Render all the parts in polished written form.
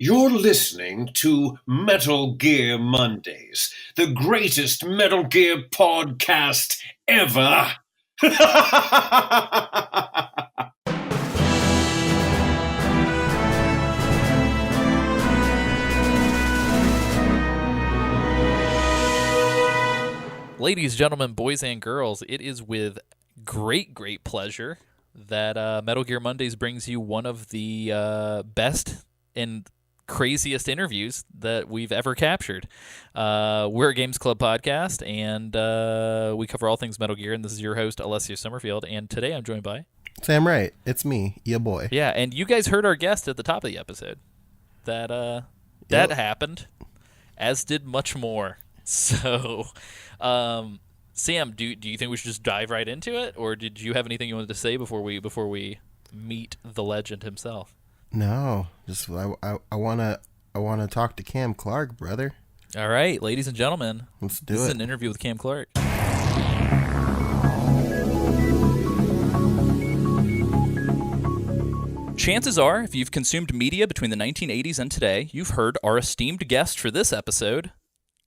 You're listening to Metal Gear Mondays, the greatest Metal Gear podcast ever. Ladies, gentlemen, boys, and girls, it is with great pleasure that Metal Gear Mondays brings you one of the best and craziest interviews that we've ever captured. We're a Games Club podcast, and we cover all things Metal Gear, and this is your host, Alessio Summerfield, and today I'm joined by... Sam Wright. It's me, ya boy. Yeah, and you guys heard our guest at the top of the episode. That happened, as did much more. So... Sam, do you think we should just dive right into it, or did you have anything you wanted to say before we meet the legend himself? No, just I wanna talk to Cam Clarke, brother. All right, ladies and gentlemen, let's do it. This is an interview with Cam Clarke. Chances are, if you've consumed media between the 1980s and today, you've heard our esteemed guest for this episode,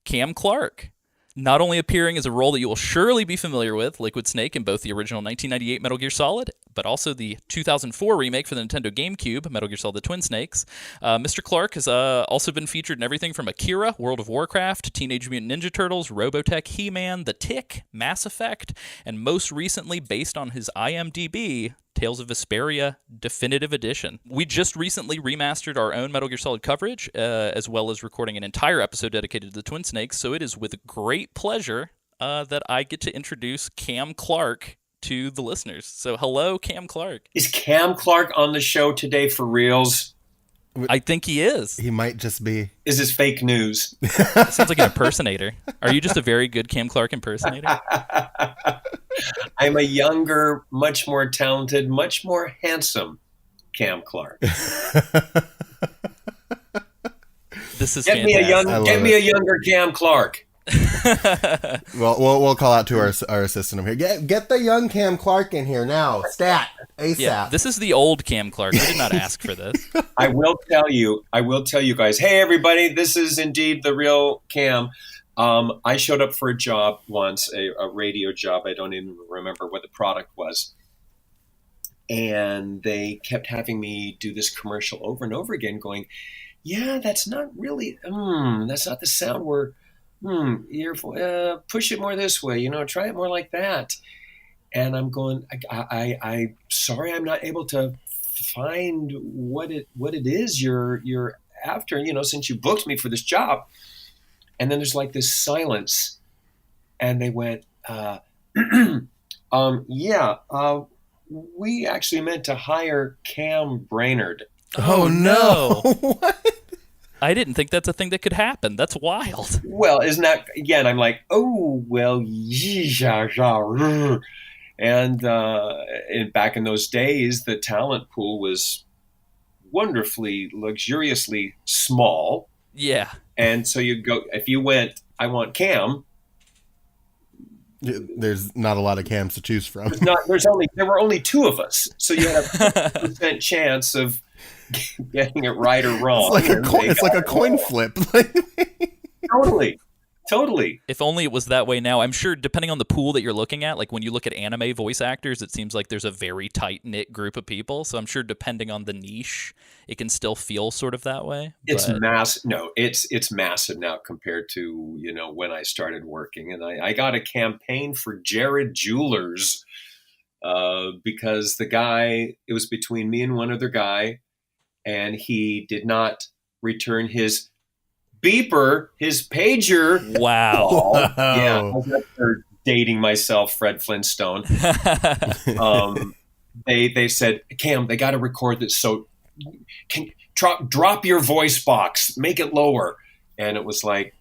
Cam Clarke. Not only appearing as a role that you will surely be familiar with, Liquid Snake in both the original 1998 Metal Gear Solid, but also the 2004 remake for the Nintendo GameCube, Metal Gear Solid: The Twin Snakes. Mr. Clarke has also been featured in everything from Akira, World of Warcraft, Teenage Mutant Ninja Turtles, Robotech, He-Man, The Tick, Mass Effect, and most recently, based on his IMDb, Tales of Vesperia Definitive Edition. We just recently remastered our own Metal Gear Solid coverage, as well as recording an entire episode dedicated to the Twin Snakes, so it is with great pleasure that I get to introduce Cam Clarke to the listeners. So hello, Cam Clarke. Is Cam Clarke on the show today for reals? I think he is. He might just be. Is this fake news? Sounds like an impersonator. Are you just a very good Cam Clarke impersonator? I'm a younger, much more talented, much more handsome Cam Clarke. This is get me a younger Cam Clarke. Well, we'll call out to our assistant here. Get the young Cam Clarke in here now. Stat ASAP. Yeah, this is the old Cam Clarke. We did not ask for this. I will tell you guys. Hey, everybody! This is indeed the real Cam. I showed up for a job once, a radio job. I don't even remember what the product was. And they kept having me do this commercial over and over again going, yeah, that's not really, that's not the sound push it more this way, try it more like that. And I'm going, I'm sorry, I'm not able to find what it is you're after, since you booked me for this job. And then there's like this silence, and they went, we actually meant to hire Cam Brainerd. Oh no. What? I didn't think that's a thing that could happen. That's wild. Well, isn't that, again, I'm like, oh, well, and back in those days, the talent pool was wonderfully, luxuriously small. Yeah. And so you go, if you went, I want Cam. There's not a lot of Cams to choose from. There were only two of us. So you had a 50% chance of getting it right or wrong. It's like a coin flip. Totally. If only it was that way now. I'm sure, depending on the pool that you're looking at, like when you look at anime voice actors, it seems like there's a very tight-knit group of people. So I'm sure depending on the niche, it can still feel sort of that way. It's massive. No, it's massive now compared to, when I started working. And I got a campaign for Jared Jewelers because the guy, it was between me and one other guy, and he did not return his beeper, his pager. Wow. Yeah, I'm dating myself, Fred Flintstone. They said, Cam, they got to record this. So drop your voice box, make it lower. And it was like,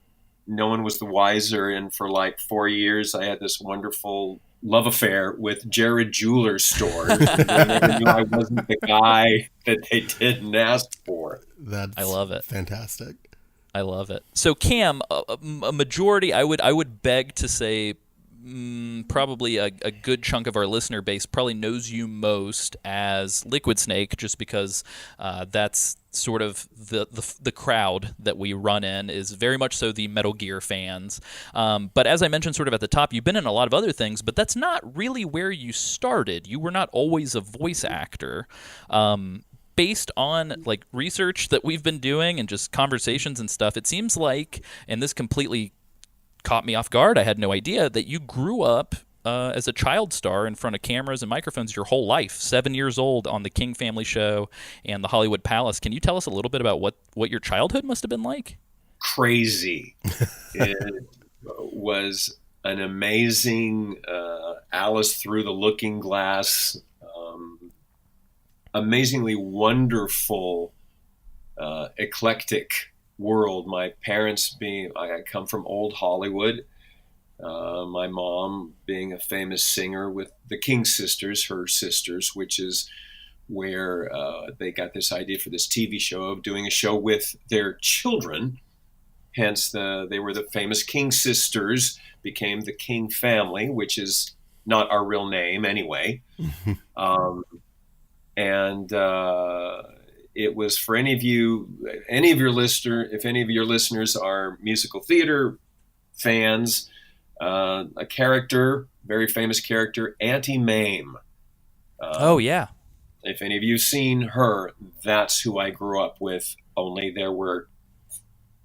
no one was the wiser. And for like 4 years, I had this wonderful love affair with Jared Jewelers store. I never knew I wasn't the guy that they didn't ask for. I love it. Fantastic. I love it. So Cam, a majority, I would beg to say, probably a good chunk of our listener base probably knows you most as Liquid Snake, just because that's sort of the crowd that we run in is very much so the Metal Gear fans. But as I mentioned sort of at the top, you've been in a lot of other things, but that's not really where you started. You were not always a voice actor. Based on like research that we've been doing and just conversations and stuff, it seems like, and this completely caught me off guard, I had no idea, that you grew up as a child star in front of cameras and microphones your whole life, 7 years old on the King Family Show and the Hollywood Palace. Can you tell us a little bit about what your childhood must have been like? Crazy. It was an amazing Alice through the Looking Glass, amazingly wonderful, eclectic world. My parents I come from old Hollywood. My mom being a famous singer with the King sisters, her sisters, which is where they got this idea for this TV show of doing a show with their children. Hence, they were the famous King sisters, became the King family, which is not our real name anyway. And it was for any of your listeners are musical theater fans, a character, very famous character, Auntie Mame. Oh, yeah. If any of you seen her, that's who I grew up with, only there were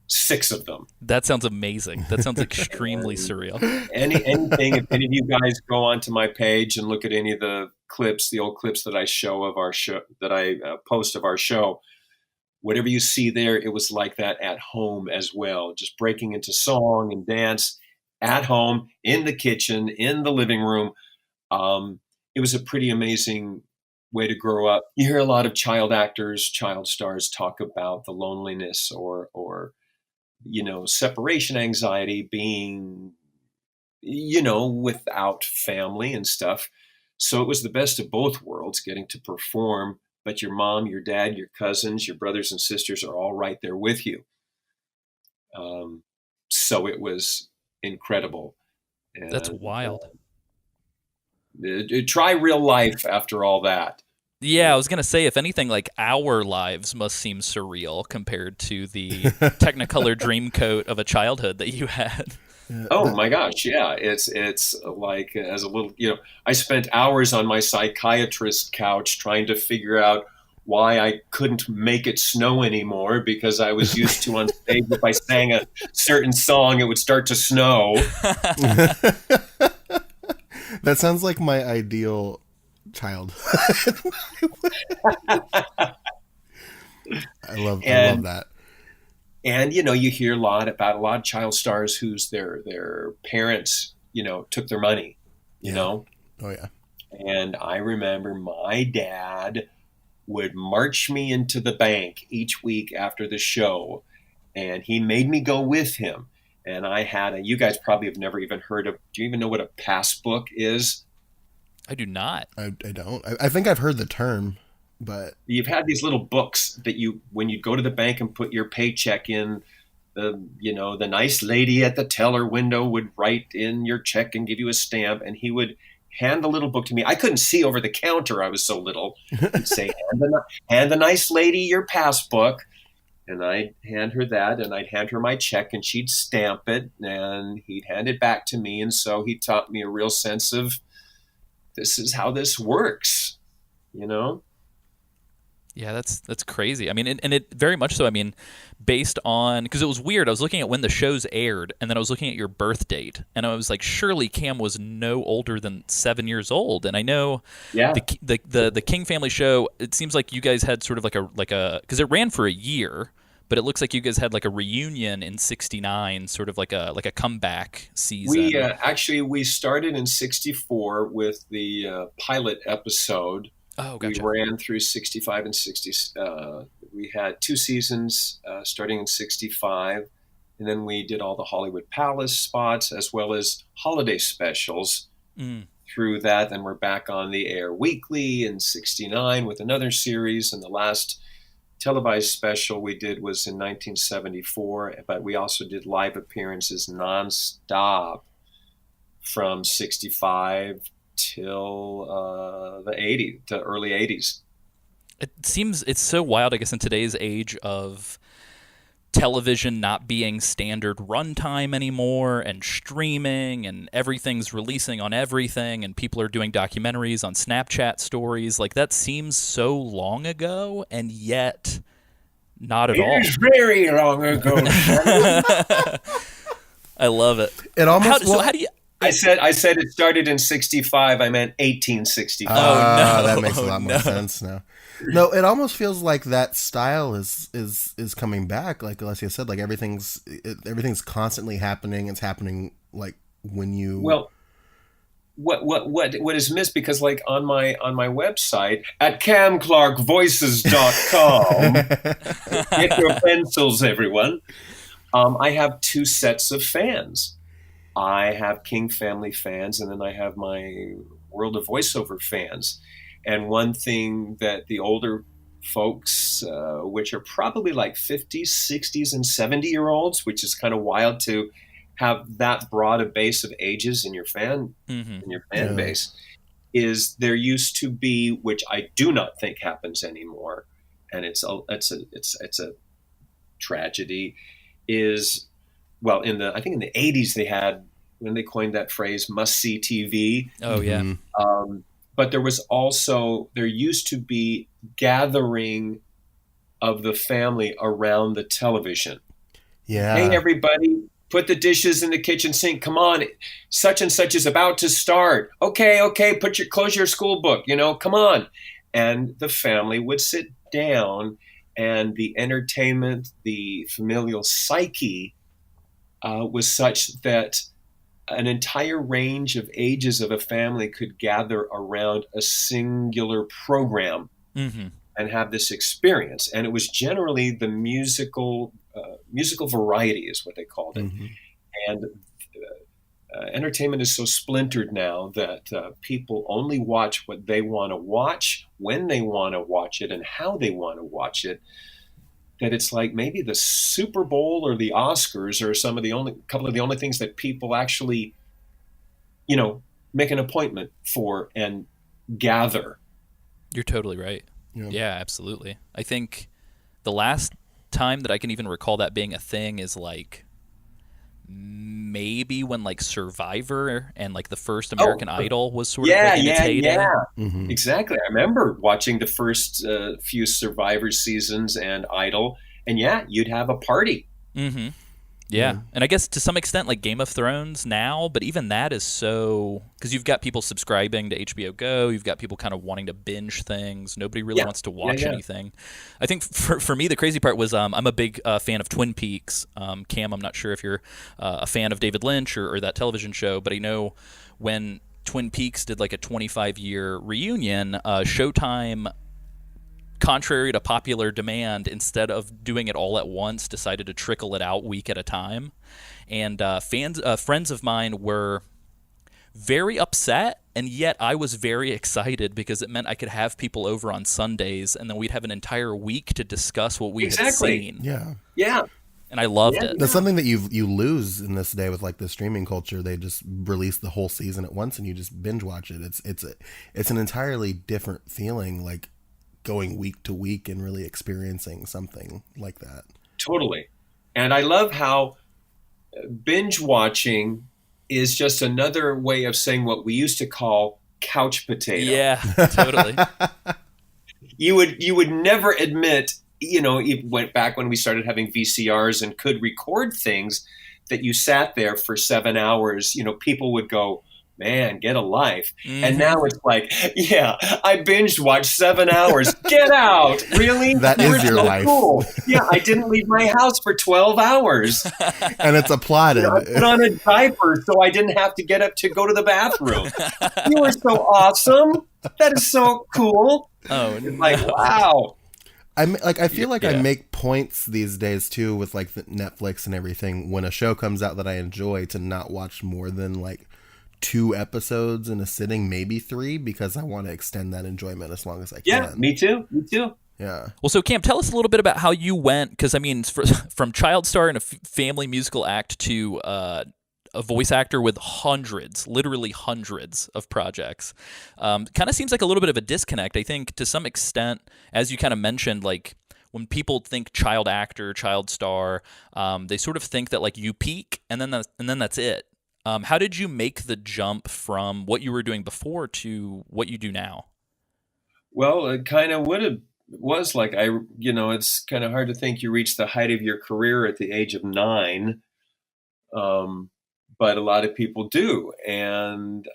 6 of them. That sounds amazing. That sounds extremely surreal. Anything, if any of you guys go onto my page and look at any of the clips, the old clips that I show of our show, that I post of our show, whatever you see there, it was like that at home as well, just breaking into song and dance at home, in the kitchen, in the living room. It was a pretty amazing way to grow up. You hear a lot of child actors, child stars talk about the loneliness or separation anxiety, being, without family and stuff. So it was the best of both worlds, getting to perform, but your mom, your dad, your cousins, your brothers and sisters are all right there with you. So it was incredible. And, That's wild. Try real life after all that. Yeah, I was going to say, if anything, like our lives must seem surreal compared to the Technicolor Dreamcoat of a childhood that you had. Oh my gosh, yeah. It's like, as a little, I spent hours on my psychiatrist couch trying to figure out why I couldn't make it snow anymore, because I was used to on stage, if I sang a certain song, it would start to snow. That sounds like my ideal child. I love that. And you hear a lot of child stars whose their parents took their money. Oh yeah. And I remember my dad would march me into the bank each week after the show, and he made me go with him. And I had you guys probably have never even heard of. Do you even know what a passbook is? I do not. I don't. I think I've heard the term, but you've had these little books that when you go to the bank and put your paycheck in, the nice lady at the teller window would write in your check and give you a stamp, and he would hand the little book to me. I couldn't see over the counter. I was so little. He'd say, hand the nice lady your passbook. And I'd hand her that, and I'd hand her my check, and she'd stamp it, and he'd hand it back to me. And so he taught me a real sense of, this is how this works, Yeah, that's crazy. I mean, and it very much so. I mean, based on, because it was weird. I was looking at when the shows aired, and then I was looking at your birth date, and I was like, surely Cam was no older than 7 years old. And I know, yeah, the King Family Show. It seems like you guys had sort of like a because it ran for a year, but it looks like you guys had like a reunion in '69, sort of like a comeback season. We started in '64 with the pilot episode. Oh, gotcha. We ran through 65 and 60. We had 2 seasons starting in 65. And then we did all the Hollywood Palace spots as well as holiday specials through that. Then we're back on the air weekly in 69 with another series. And the last televised special we did was in 1974. But we also did live appearances nonstop from 65 till the early 80s. It seems it's so wild, I guess, in today's age of television not being standard runtime anymore and streaming and everything's releasing on everything and people are doing documentaries on Snapchat stories. Like, that seems so long ago, and yet not at all. It is very long ago. I love it. It almost. So how do you? I said it started in 65. I meant 1865. Oh, no. That makes a lot more sense now. No, it almost feels like that style is coming back. Like Alessia said, like everything's constantly happening. It's happening like when you. Well, what is missed, because like on my website at camclarkevoices.com, get your pencils, everyone. I have two sets of fans. I have King Family fans, and then I have my World of Voiceover fans. And one thing that the older folks, which are probably like 50s, 60s, and 70-year-olds, which is kind of wild to have that broad a base of ages in your fan base, is there used to be, which I do not think happens anymore, and it's a tragedy. Is, well, I think in the 80s they had, when they coined that phrase, must-see TV. Oh yeah. But there used to be gathering of the family around the television. Yeah. Hey, everybody, put the dishes in the kitchen sink. Come on, such and such is about to start. Okay, close your school book. Come on, and the family would sit down, and the entertainment, the familial psyche, was such that an entire range of ages of a family could gather around a singular program and have this experience. And it was generally the musical variety is what they called it. And entertainment is so splintered now that people only watch what they want to watch, when they want to watch it, and how they want to watch it. That it's like maybe the Super Bowl or the Oscars are couple of the only things that people actually, make an appointment for and gather. You're totally right. Yeah, absolutely. I think the last time that I can even recall that being a thing is like maybe when like Survivor and like the first American Idol was sort of like imitating. Yeah. Exactly. I remember watching the first few Survivor seasons and Idol, and you'd have a party. Yeah, and I guess to some extent like Game of Thrones now, but even that is so, because you've got people subscribing to HBO Go, you've got people kind of wanting to binge things. Nobody really wants to watch anything. I think for me the crazy part was I'm a big fan of Twin Peaks. Cam, I'm not sure if you're a fan of David Lynch or that television show, but I know when Twin Peaks did like a 25-year reunion, Showtime, contrary to popular demand, instead of doing it all at once, decided to trickle it out week at a time. And friends of mine were very upset, and yet I was very excited because it meant I could have people over on Sundays, and then we'd have an entire week to discuss what we had seen. Yeah. And I loved it. That's something that you lose in this day with like the streaming culture. They just release the whole season at once, and you just binge watch it. It's an entirely different feeling, like going week to week and really experiencing something like that. Totally. And I love how binge watching is just another way of saying what we used to call couch potato. Yeah, totally. You would never admit, it went back when we started having VCRs and could record things, that you sat there for 7 hours. People would go, man, get a life. And now it's like, I binge watched 7 hours. Get out. Really? That is your life. Cool. Yeah, I didn't leave my house for 12 hours. And it's applauded. I put on a diaper so I didn't have to get up to go to the bathroom. You were so awesome. That is so cool. Oh, like, wow. I feel like I make points these days too with like the Netflix and everything, when a show comes out that I enjoy, to not watch more than like 2 episodes in a sitting, maybe 3, because I want to extend that enjoyment as long as I can. Yeah, me too. Yeah. Well, so Cam, tell us a little bit about how you went, because I mean, from child star in a family musical act to a voice actor with hundreds, literally hundreds of projects. Kind of seems like a little bit of a disconnect. I think to some extent, as you kind of mentioned, like when people think child actor, child star, they sort of think that like you peak and then that's it. How did you make the jump from what you were doing before to what you do now? Well, it kind of was like it's kind of hard to think you reach the height of your career at the age of 9, um, but a lot of people do, and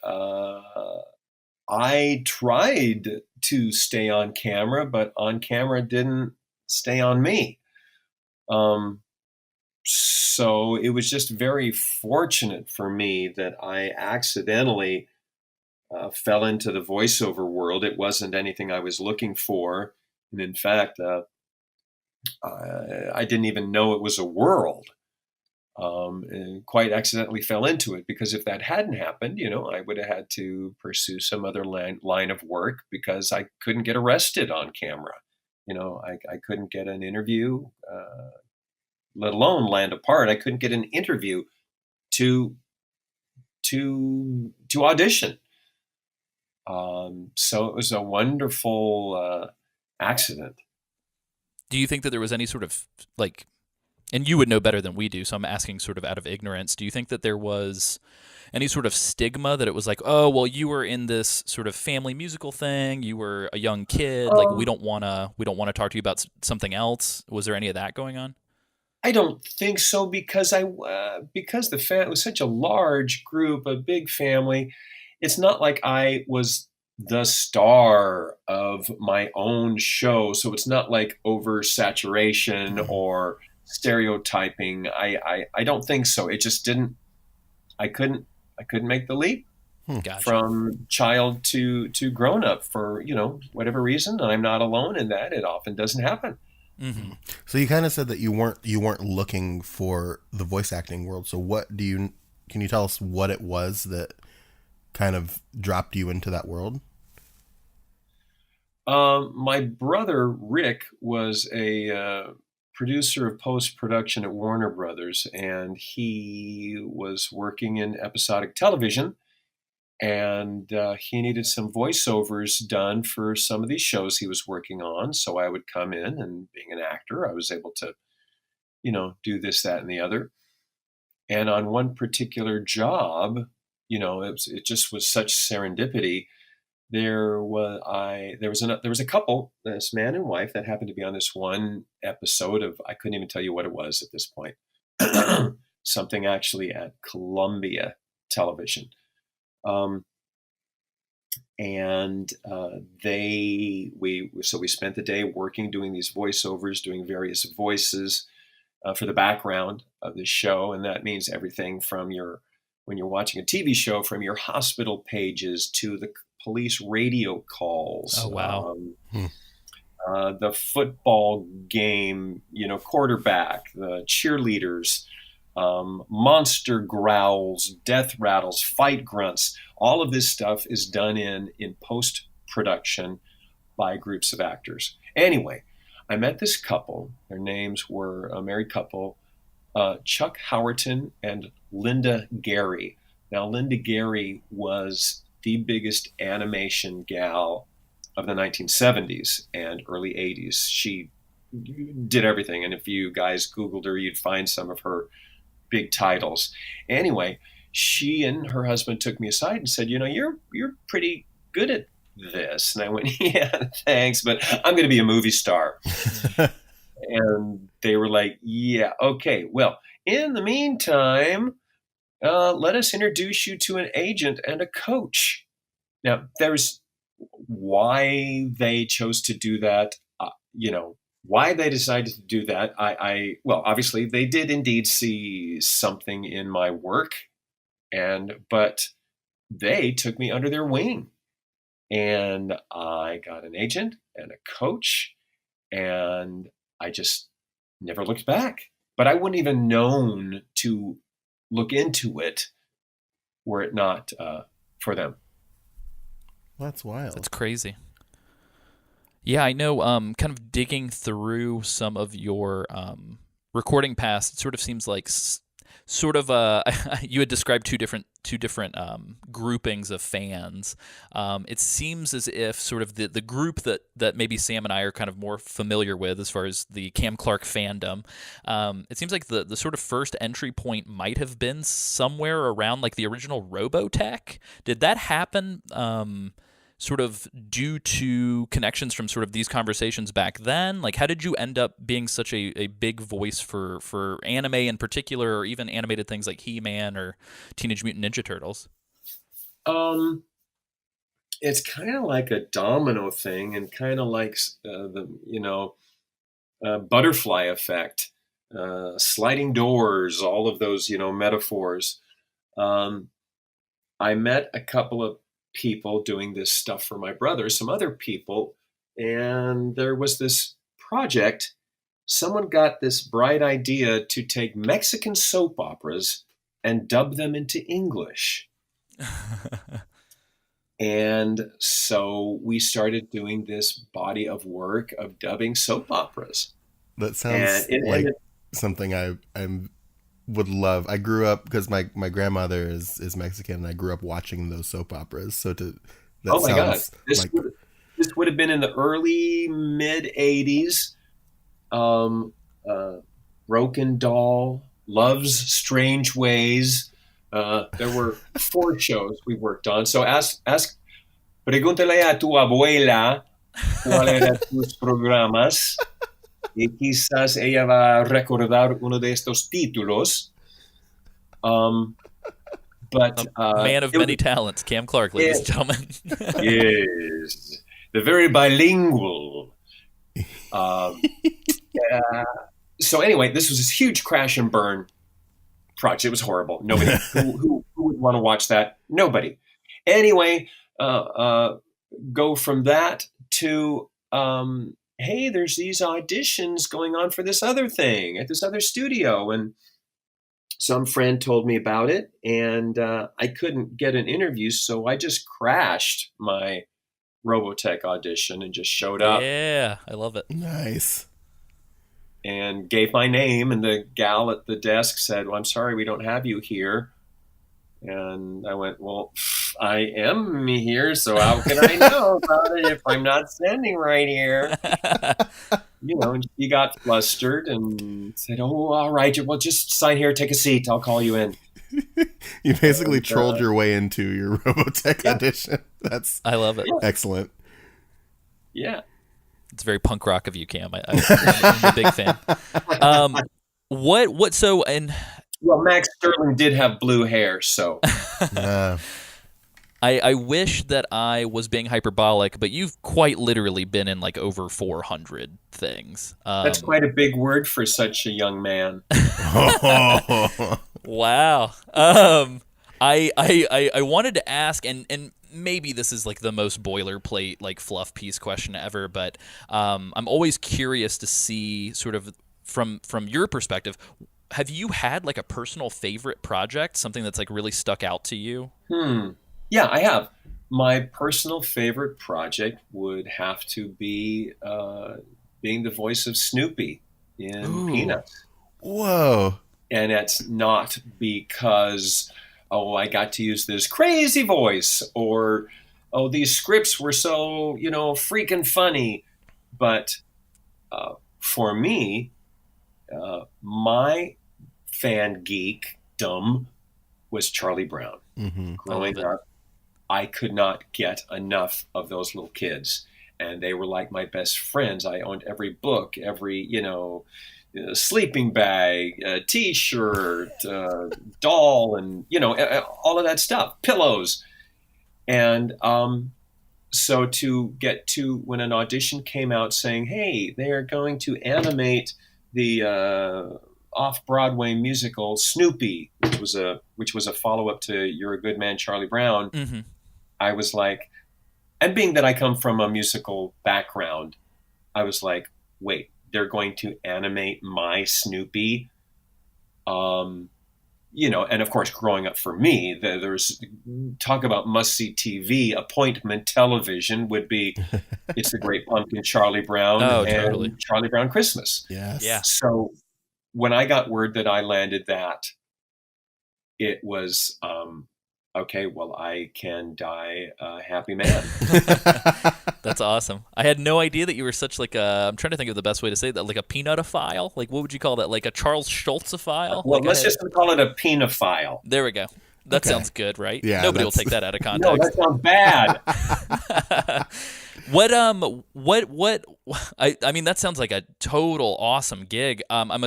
I tried to stay on camera, but on camera didn't stay on me. So it was just very fortunate for me that I accidentally fell into the voiceover world. It wasn't anything I was looking for. And in fact, I didn't even know it was a world, and quite accidentally fell into it, because if that hadn't happened, I would have had to pursue some other line of work, because I couldn't get arrested on camera. I couldn't get an interview, let alone land a part. I couldn't get an interview to audition. So it was a wonderful accident. Do you think that there was any sort of like, and you would know better than we do, so I'm asking sort of out of ignorance, do you think that there was any sort of stigma that it was like, oh, well, you were in this sort of family musical thing, you were a young kid, like we don't want to talk to you about something else? Was there any of that going on? I don't think so, because because it was such a large group, a big family. It's not like I was the star of my own show, so it's not like oversaturation or stereotyping. I don't think so. It just didn't. I couldn't make the leap Gotcha. from child to grown up for whatever reason. And I'm not alone in that. It often doesn't happen. Mm-hmm. So you kind of said that you weren't looking for the voice acting world. So can you tell us what it was that kind of dropped you into that world? My brother Rick was a producer of post-production at Warner Brothers, and he was working in episodic television, and he needed some voiceovers done for some of these shows he was working on. So I would come in, and being an actor, I was able to, do this, that, and the other. And on one particular job, it just was such serendipity. There was a couple, this man and wife, that happened to be on this one episode of, I couldn't even tell you what it was at this point, something actually at Columbia Television. We spent the day working, doing these voiceovers, doing various voices for the background of the show. And that means everything from when you're watching a TV show, from your hospital pages to the police radio calls. Oh, wow. The football game, quarterback, the cheerleaders, monster growls, death rattles, fight grunts. All of this stuff is done in post-production by groups of actors. Anyway, I met this couple. Their names were a married couple, Chuck Howerton and Linda Gary. Now, Linda Gary was the biggest animation gal of the 1970s and early 80s. She did everything. And if you guys Googled her, you'd find some of her big titles. Anyway, she and her husband took me aside and said, you're pretty good at this. And I went, yeah, thanks, but I'm going to be a movie star. And they were like, yeah, okay. Well, in the meantime, let us introduce you to an agent and a coach. Now, there's why they chose to do that, why they decided to do that. Well, obviously they did indeed see something in my work, but they took me under their wing, and I got an agent and a coach, and I just never looked back. But I wouldn't even known to look into it were it not for them. That's wild. That's crazy. Yeah, I know. Kind of digging through some of your recording past, it sort of seems like sort of you had described two different groupings of fans. It seems as if sort of the group that maybe Sam and I are kind of more familiar with as far as the Cam Clarke fandom. It seems like the sort of first entry point might have been somewhere around like the original Robotech. Did that happen? Sort of due to connections from sort of these conversations back then? Like, how did you end up being such a big voice for anime in particular, or even animated things like He-Man or Teenage Mutant Ninja Turtles? It's kind of like a domino thing, and kind of like butterfly effect, sliding doors, all of those metaphors. I met a couple of people doing this stuff for my brother, some other people, and there was this project. Someone got this bright idea to take Mexican soap operas and dub them into English. And so we started doing this body of work of dubbing soap operas. That sounds like something I would love. I grew up because my grandmother is Mexican, and I grew up watching those soap operas. So oh my God, this would have been in the early mid '80s. Broken Doll, Love's Strange Ways. There were 4 shows we worked on. So pregúntale a tu abuela cuál eran tus programas. Y quizás ella va a recordar uno de estos títulos. But man of many talents, Cam Clarke, ladies and gentlemen. Yes, the very bilingual. So anyway, this was this huge crash and burn project. It was horrible. Nobody who would want to watch that. Nobody. Anyway, go from that to. Hey, there's these auditions going on for this other thing at this other studio. And some friend told me about it, and I couldn't get an interview. So I just crashed my Robotech audition and just showed up. Yeah, I love it. Nice. And gave my name, and the gal at the desk said, well, I'm sorry, we don't have you here. And I went, well, I am here, so how can I know about it if I'm not standing right here? And she got flustered and said, oh, all right, well, just sign here, take a seat, I'll call you in. You basically trolled your way into your Robotech audition. I love it. Excellent. Yeah. It's very punk rock of you, Cam. I'm a big fan. Well, Max Sterling did have blue hair, so. I wish that I was being hyperbolic, but you've quite literally been in like over 400 things. That's quite a big word for such a young man. Wow. I wanted to ask, and maybe this is like the most boilerplate, like fluff piece question ever, but I'm always curious to see sort of from your perspective, have you had like a personal favorite project, something that's like really stuck out to you? Yeah, I have. My personal favorite project would have to be being the voice of Snoopy in Peanuts. Whoa. And it's not because, I got to use this crazy voice, or, these scripts were so, freaking funny. But for me, my fan geekdom was Charlie Brown. Mm-hmm. Growing up, I could not get enough of those little kids, and they were like my best friends. I owned every book, every sleeping bag, T-shirt, doll, and all of that stuff, pillows. And so to get to when an audition came out saying, "Hey, they are going to animate the off-Broadway musical Snoopy," which was a follow-up to You're a Good Man, Charlie Brown. Mm-hmm. I was like, and being that I come from a musical background, I was like, wait, they're going to animate my Snoopy? And of course, growing up for me, there's talk about must-see TV. Appointment television would be It's the Great Pumpkin, Charlie Brown, and totally. Charlie Brown Christmas. Yes. Yeah. So when I got word that I landed that, it was okay. Well, I can die a happy man. That's awesome. I had no idea that you were such like a. I'm trying to think of the best way to say that. Like a peanutophile. Like what would you call that? Like a Charles Schultzophile. Well, Like I let's had. just call it a penophile. There we go. That Okay. sounds good, right? Yeah, Nobody will take that out of No, context. that sounds bad. What I mean that sounds like a total awesome gig. And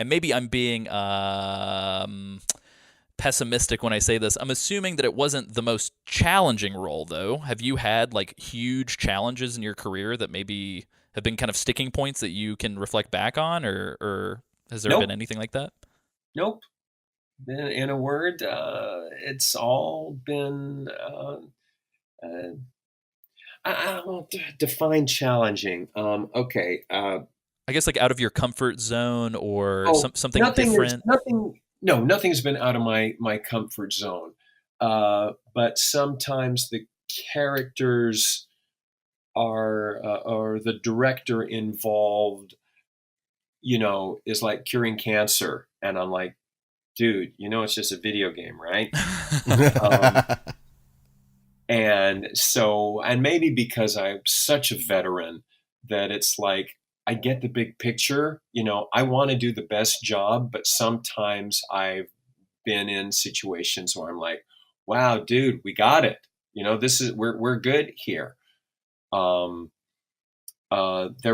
maybe I'm being pessimistic when I say this. I'm assuming that it wasn't the most challenging role though. Have you had like huge challenges in your career that maybe have been kind of sticking points that you can reflect back on, or has there Nope. been anything like that? Nope. In a word, it's all been. I won't define challenging. Okay. I guess like out of your comfort zone or something nothing is different. nothing. No, nothing's been out of my comfort zone. But sometimes the characters are or the director involved, is like curing cancer, and I'm like, dude, it's just a video game, right? And so, and maybe because I'm such a veteran that it's like, I get the big picture. I want to do the best job, but sometimes I've been in situations where I'm like, wow, dude, we got it. We're good here. There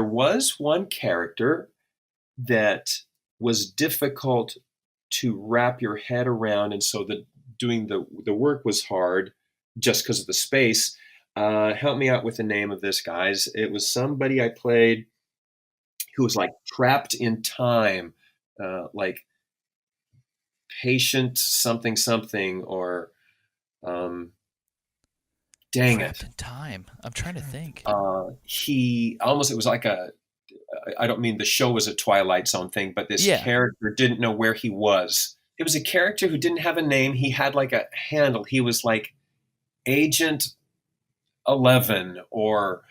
was one character that was difficult to wrap your head around, and so doing the work was hard just because of the space. Help me out with the name of this, guys. It was somebody I played who was like trapped in time, like patient something something, or dang Trapped it. in time. I'm trying to think. It was like I don't mean the show was a Twilight Zone thing, but this Yeah. character didn't know where he was. It was a character who didn't have a name. He had like a handle. He was like Agent 11 or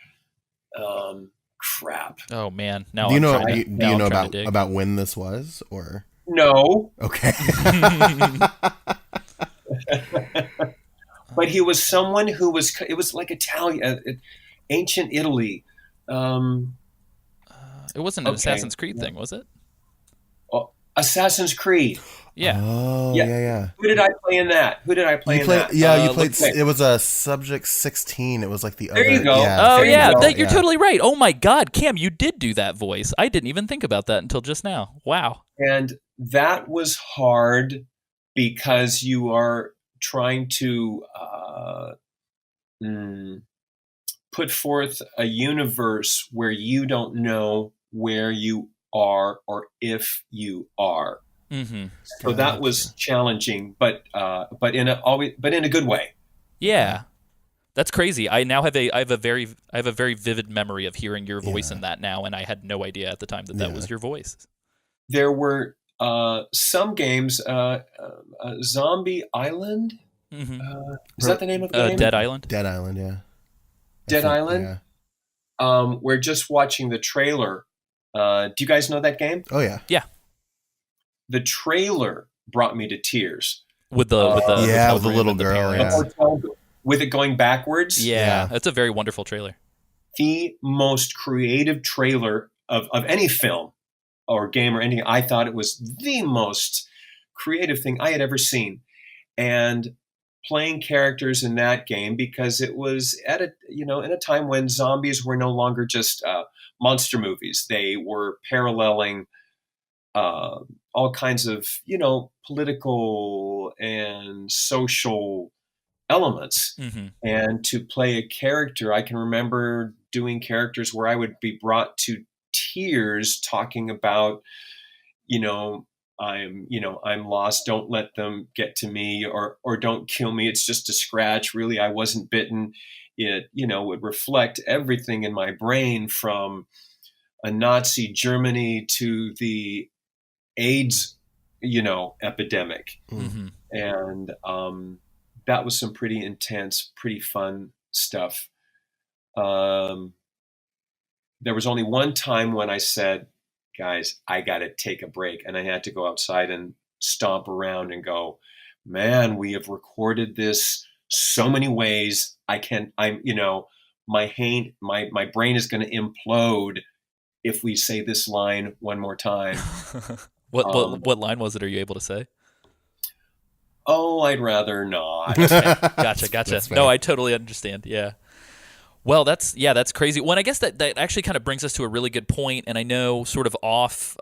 crap. Oh man. Now Do you I'm know? trying to, Do you now I'm know trying to dig. about when this was, or No, okay? but he was someone who was. It was like Italian, ancient Italy. It wasn't an Okay. Assassin's Creed thing, was it? Assassin's Creed. Yeah. Oh, Yeah. yeah. Who did I play in that? You played, that? yeah, you played. Okay. It was a Subject 16. It was like the There other. you go. Yeah, Oh There you yeah, go. you're totally right. Oh my God, Cam, you did do that voice. I didn't even think about that until just now. Wow. And that was hard because you are trying to put forth a universe where you don't know where you are or if you are. Mm-hmm. So that was challenging, but in a good way. Yeah. That's crazy. I have a very vivid memory of hearing your voice in that now, and I had no idea at the time that was your voice. There were some games, Zombie Island. Mm-hmm. Is that the name of the game? Dead Island. Dead Island, yeah. Dead Island. Yeah. We're just watching the trailer. Do you guys know that game? Oh yeah. Yeah. The trailer brought me to tears. With the little girl, yeah. With it going backwards. Yeah, that's a very wonderful trailer. The most creative trailer of any film or game or anything. I thought it was the most creative thing I had ever seen. And playing characters in that game, because it was in a time when zombies were no longer just monster movies. They were paralleling all kinds of, political and social elements. Mm-hmm. And to play a character, I can remember doing characters where I would be brought to tears talking about, I'm lost. Don't let them get to me, or don't kill me. It's just a scratch. Really, I wasn't bitten. It, would reflect everything in my brain from a Nazi Germany to the AIDS, epidemic. Mm-hmm. And that was some pretty intense, pretty fun stuff. There was only one time when I said, guys, I got to take a break. And I had to go outside and stomp around and go, man, we have recorded this so many ways. My brain is going to implode if we say this line one more time. What line was it? Are you able to say? Oh, I'd rather not. Okay. Gotcha. No, I totally understand. Yeah. Well, that's crazy. Well, and I guess that actually kind of brings us to a really good point. And I know, sort of off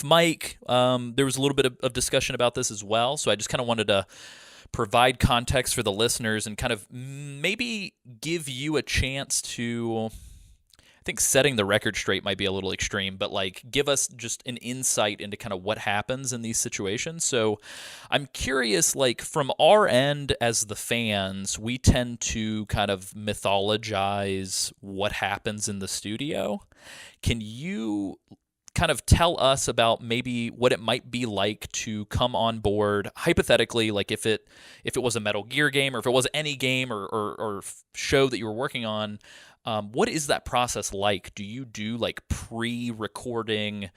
mic, there was a little bit of discussion about this as well. So I just kind of wanted to provide context for the listeners and kind of maybe give you a chance to. I think setting the record straight might be a little extreme, but like give us just an insight into kind of what happens in these situations. So I'm curious, like from our end as the fans, we tend to kind of mythologize what happens in the studio. Can you kind of tell us about maybe what it might be like to come on board, hypothetically, like if it was a Metal Gear game, or if it was any game or show that you were working on? What is that process like? Do you do like pre-recording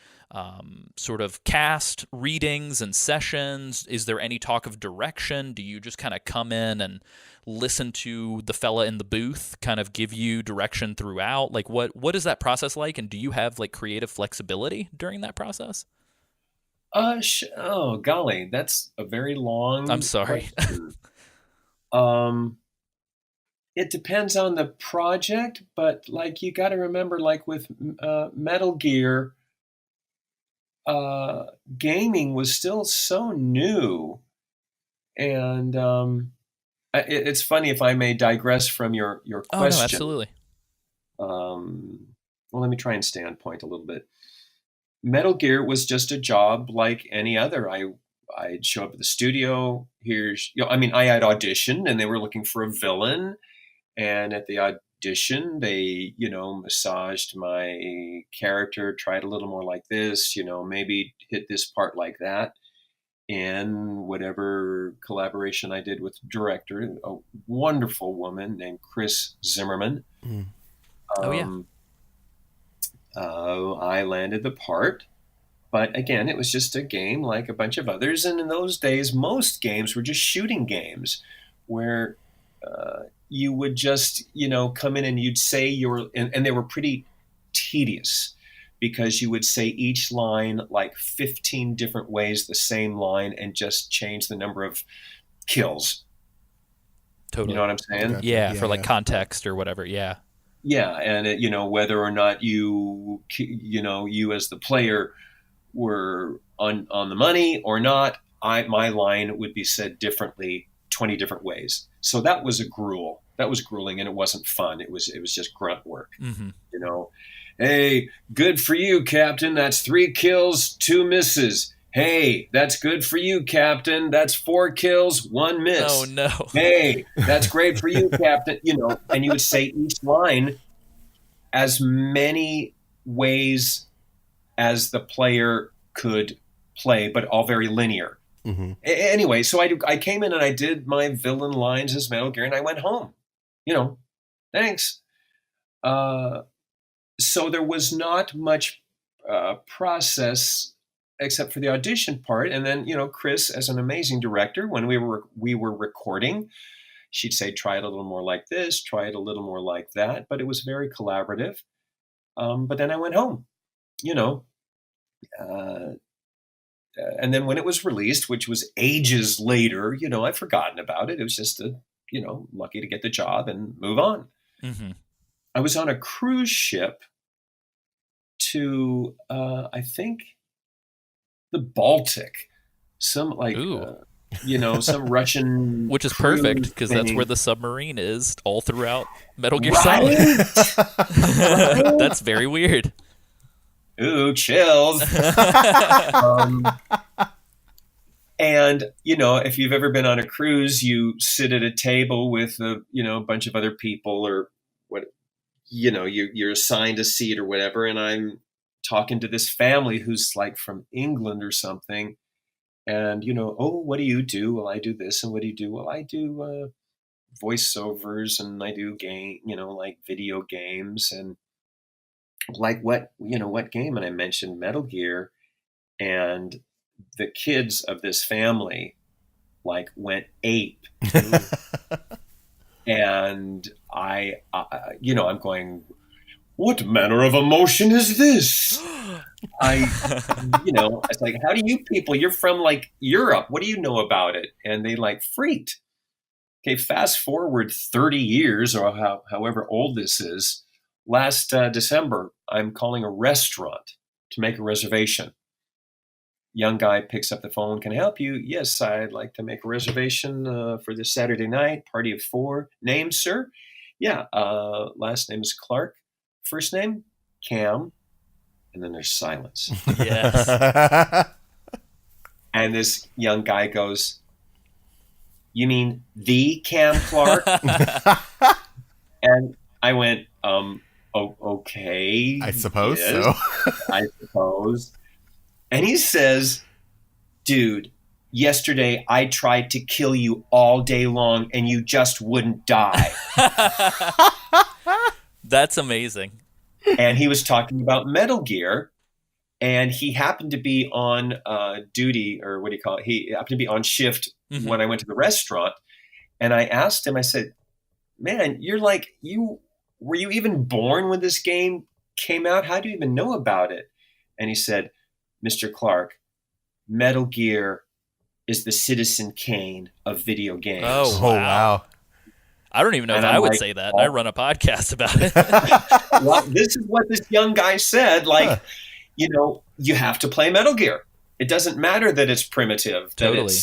sort of cast readings and sessions? Is there any talk of direction? Do you just kind of come in and listen to the fella in the booth kind of give you direction throughout? Like what is that process like? And do you have like creative flexibility during that process? Oh golly, that's a very long. I'm sorry. It depends on the project, but like you got to remember, like with Metal Gear, gaming was still so new, and it's funny, if I may digress from your question. Oh no, absolutely. Well, let me try and standpoint a little bit. Metal Gear was just a job like any other. I'd show up at the studio. I had auditioned, and they were looking for a villain. And at the audition, they, massaged my character, tried a little more like this, maybe hit this part like that. And whatever collaboration I did with the director, a wonderful woman named Chris Zimmerman. Mm. Oh, yeah. I landed the part. But again, it was just a game like a bunch of others. And in those days, most games were just shooting games where you would just, come in and you'd say and they were pretty tedious because you would say each line like 15 different ways, the same line, and just change the number of kills. Totally. You know what I'm saying? Gotcha. Yeah, for like context or whatever. Yeah. Yeah. And, whether or not you as the player were on the money or not, my line would be said differently 20 different ways. So that was a gruel. That was grueling, and it wasn't fun. It was just grunt work. Mm-hmm. Hey, good for you, Captain. That's 3 kills, 2 misses. Hey, that's good for you, Captain. That's 4 kills, 1 miss. Oh no. Hey, that's great for you, Captain. And you would say each line as many ways as the player could play, but all very linear. Mm-hmm. Anyway, so I came in and I did my villain lines as Metal Gear, and I went home. Thanks. So there was not much process except for the audition part. And then, Chris, as an amazing director, when we were recording, she'd say, try it a little more like this, try it a little more like that. But it was very collaborative. But then I went home, and then when it was released, which was ages later, I'd forgotten about it. It was just lucky to get the job and move on. Mm-hmm. I was on a cruise ship to, I think, the Baltic, some some Russian, which is perfect because that's where the submarine is all throughout Metal Gear Right? Solid. That's very weird. Ooh, chills. And, if you've ever been on a cruise, you sit at a table with a bunch of other people, or what, you're assigned a seat or whatever. And I'm talking to this family who's like from England or something. And, oh, what do you do? Well, I do this. And what do you do? Well, I do voiceovers, and I do like video games. And like what game? And I mentioned Metal Gear, and the kids of this family like went ape. And I'm going, what manner of emotion is this? It's like, how do you people, you're from like Europe, what do you know about it? And they like freaked. Okay, fast forward 30 years or however old this is. Last December, I'm calling a restaurant to make a reservation. Young guy picks up the phone. Can I help you? Yes, I'd like to make a reservation for this Saturday night, party of 4. Name, sir? Yeah, last name is Clarke. First name? Cam. And then there's silence. Yes. And this young guy goes, you mean the Cam Clarke? And I went, okay. I suppose yes, so. I suppose. And he says, dude, yesterday I tried to kill you all day long and you just wouldn't die. That's amazing. And he was talking about Metal Gear, and he happened to be on duty, or what do you call it? He happened to be on shift when I went to the restaurant. And I asked him, I said, man, were you even born when this game came out? How do you even know about it? And he said, Mr. Clarke, Metal Gear is the Citizen Kane of video games. Oh, wow. I don't even know if I would say that. And I run a podcast about it. Well, this is what this young guy said. Like, you have to play Metal Gear. It doesn't matter that it's primitive. Totally.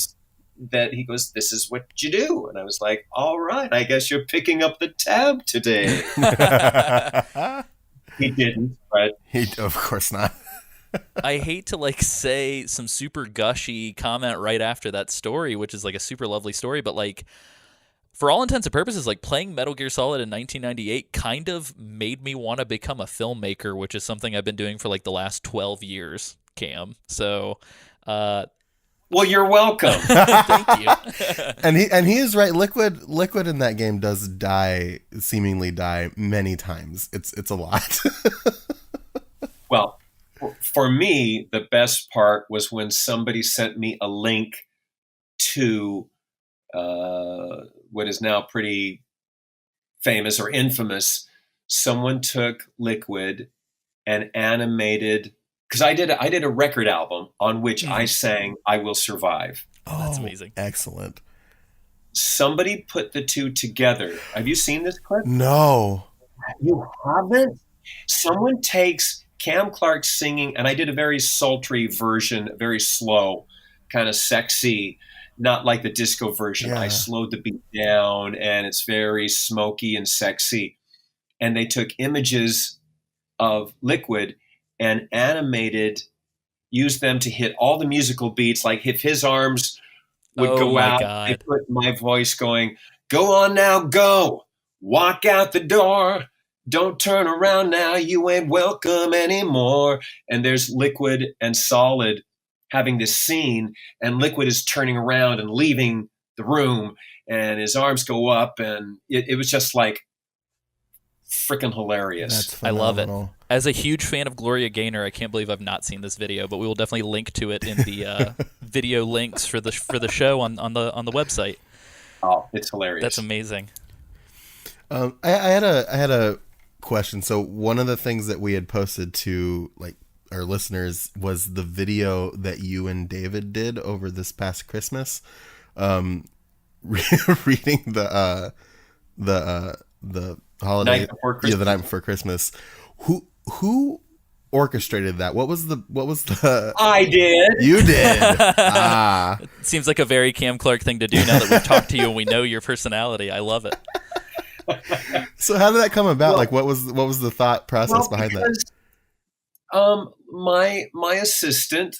That he goes, this is what you do. And I was like, all right, I guess you're picking up the tab today. He didn't, but Of course not. I hate to say some super gushy comment right after that story, which is like a super lovely story, but like for all intents and purposes, like playing Metal Gear Solid in 1998 kind of made me want to become a filmmaker, which is something I've been doing for like the last 12 years, Cam. So, well, you're welcome. Thank you. and he is right. Liquid in that game does seemingly die many times. It's a lot. Well, for me, the best part was when somebody sent me a link to what is now pretty famous or infamous. Someone took Liquid and animated, because I did a record album on which I sang "I Will Survive." Oh, that's amazing! Excellent. Somebody put the two together. Have you seen this clip? No, you haven't. Someone takes Cam Clarke singing, and I did a very sultry version, very slow, kind of sexy. Not like the disco version. Yeah. I slowed the beat down, and it's very smoky and sexy. And they took images of Liquid and used them to hit all the musical beats. Like if his arms would go out, they put my voice going, go on now, go. Walk out the door. Don't turn around now. You ain't welcome anymore. And there's Liquid and Solid having this scene, and Liquid is turning around and leaving the room, and his arms go up, and it was just like freaking hilarious. I love it. As a huge fan of Gloria Gaynor, I can't believe I've not seen this video, but we will definitely link to it in the video links for the show on the website. Oh, it's hilarious. That's amazing. I had a question. So one of the things that we had posted to like our listeners was the video that you and David did over this past Christmas, reading the holiday, night before Christmas. The night before Christmas. Who orchestrated that? What was the? I did. You did. It seems like a very Cam Clarke thing to do now that we've talked to you and we know your personality. I love it. So how did that come about? Like, what was the thought process behind that? My assistant,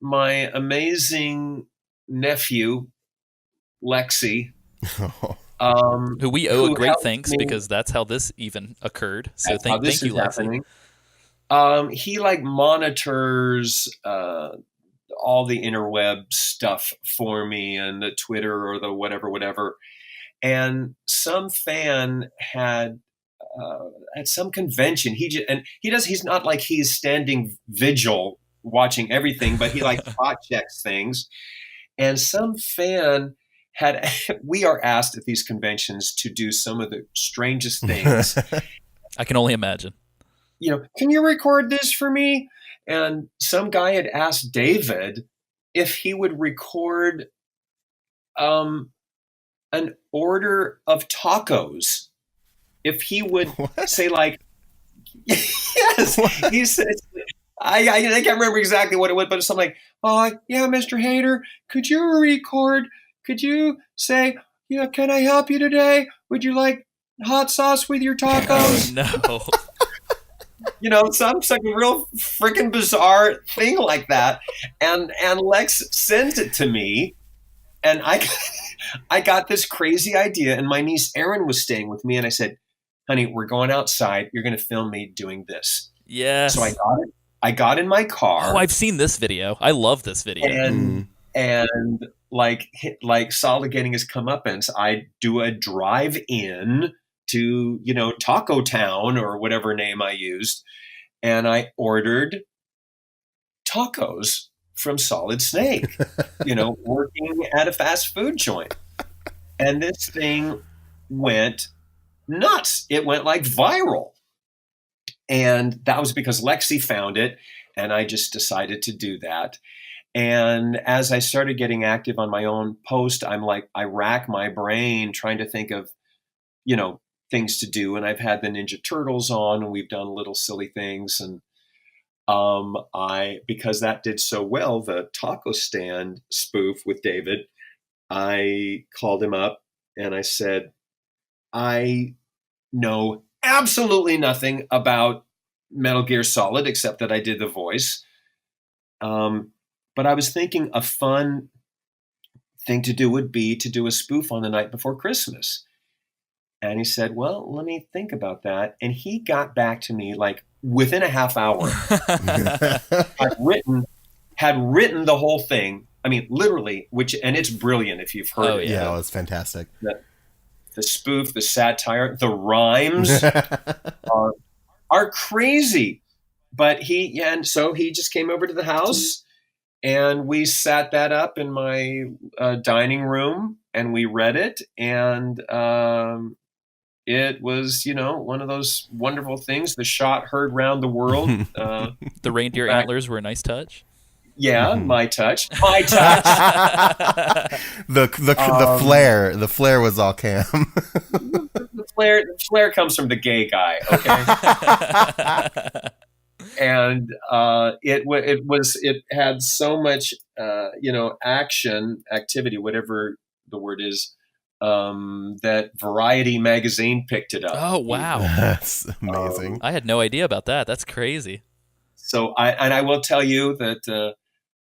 my amazing nephew, Lexi, who we owe a great thanks because that's how this even occurred. So thank you, Lexi. He like monitors all the interweb stuff for me and the Twitter or the whatever. And some fan had at some convention, he's not like he's standing vigil watching everything, but he like spot checks things. And some fan we are asked at these conventions to do some of the strangest things. I can only imagine. Can you record this for me? And some guy had asked David if he would record an order of tacos. If he would say like, yes, he said, I can't remember exactly what it was, but it's something like, yeah, Mr. Hader, could you say, yeah, can I help you today? Would you like hot sauce with your tacos? No. Some real freaking bizarre thing like that. And Lex sends it to me, and I got this crazy idea, and my niece Erin was staying with me, and I said, honey, we're going outside. You're going to film me doing this. Yes. So I got in my car. Oh, I've seen this video. I love this video. And like Solid getting his comeuppance, I do a drive-in to, Taco Town or whatever name I used. And I ordered tacos from Solid Snake, working at a fast food joint. And this thing went nuts. It went like viral. And that was because Lexi found it, and I just decided to do that. And as I started getting active on my own post, I rack my brain trying to think of, things to do. And I've had the Ninja Turtles on, and we've done little silly things. And because that did so well, the taco stand spoof with David, I called him up and I said, I know absolutely nothing about Metal Gear Solid except that I did the voice. But I was thinking a fun thing to do would be to do a spoof on the night before Christmas. And he said, well, let me think about that. And he got back to me like within a half hour. had written the whole thing. I mean, literally, and it's brilliant if you've heard it. Yeah, it's fantastic. The spoof, the satire, the rhymes are crazy. But so he just came over to the house, and we sat that up in my dining room, and we read it, and it was, one of those wonderful things. The shot heard round the world. The reindeer antlers were a nice touch. Yeah, my touch. My touch. The flare was all Cam. The flare comes from the gay guy, okay? And it had so much activity, whatever the word is, that Variety magazine picked it up. Oh wow, that's amazing! I had no idea about that. That's crazy. So I will tell you that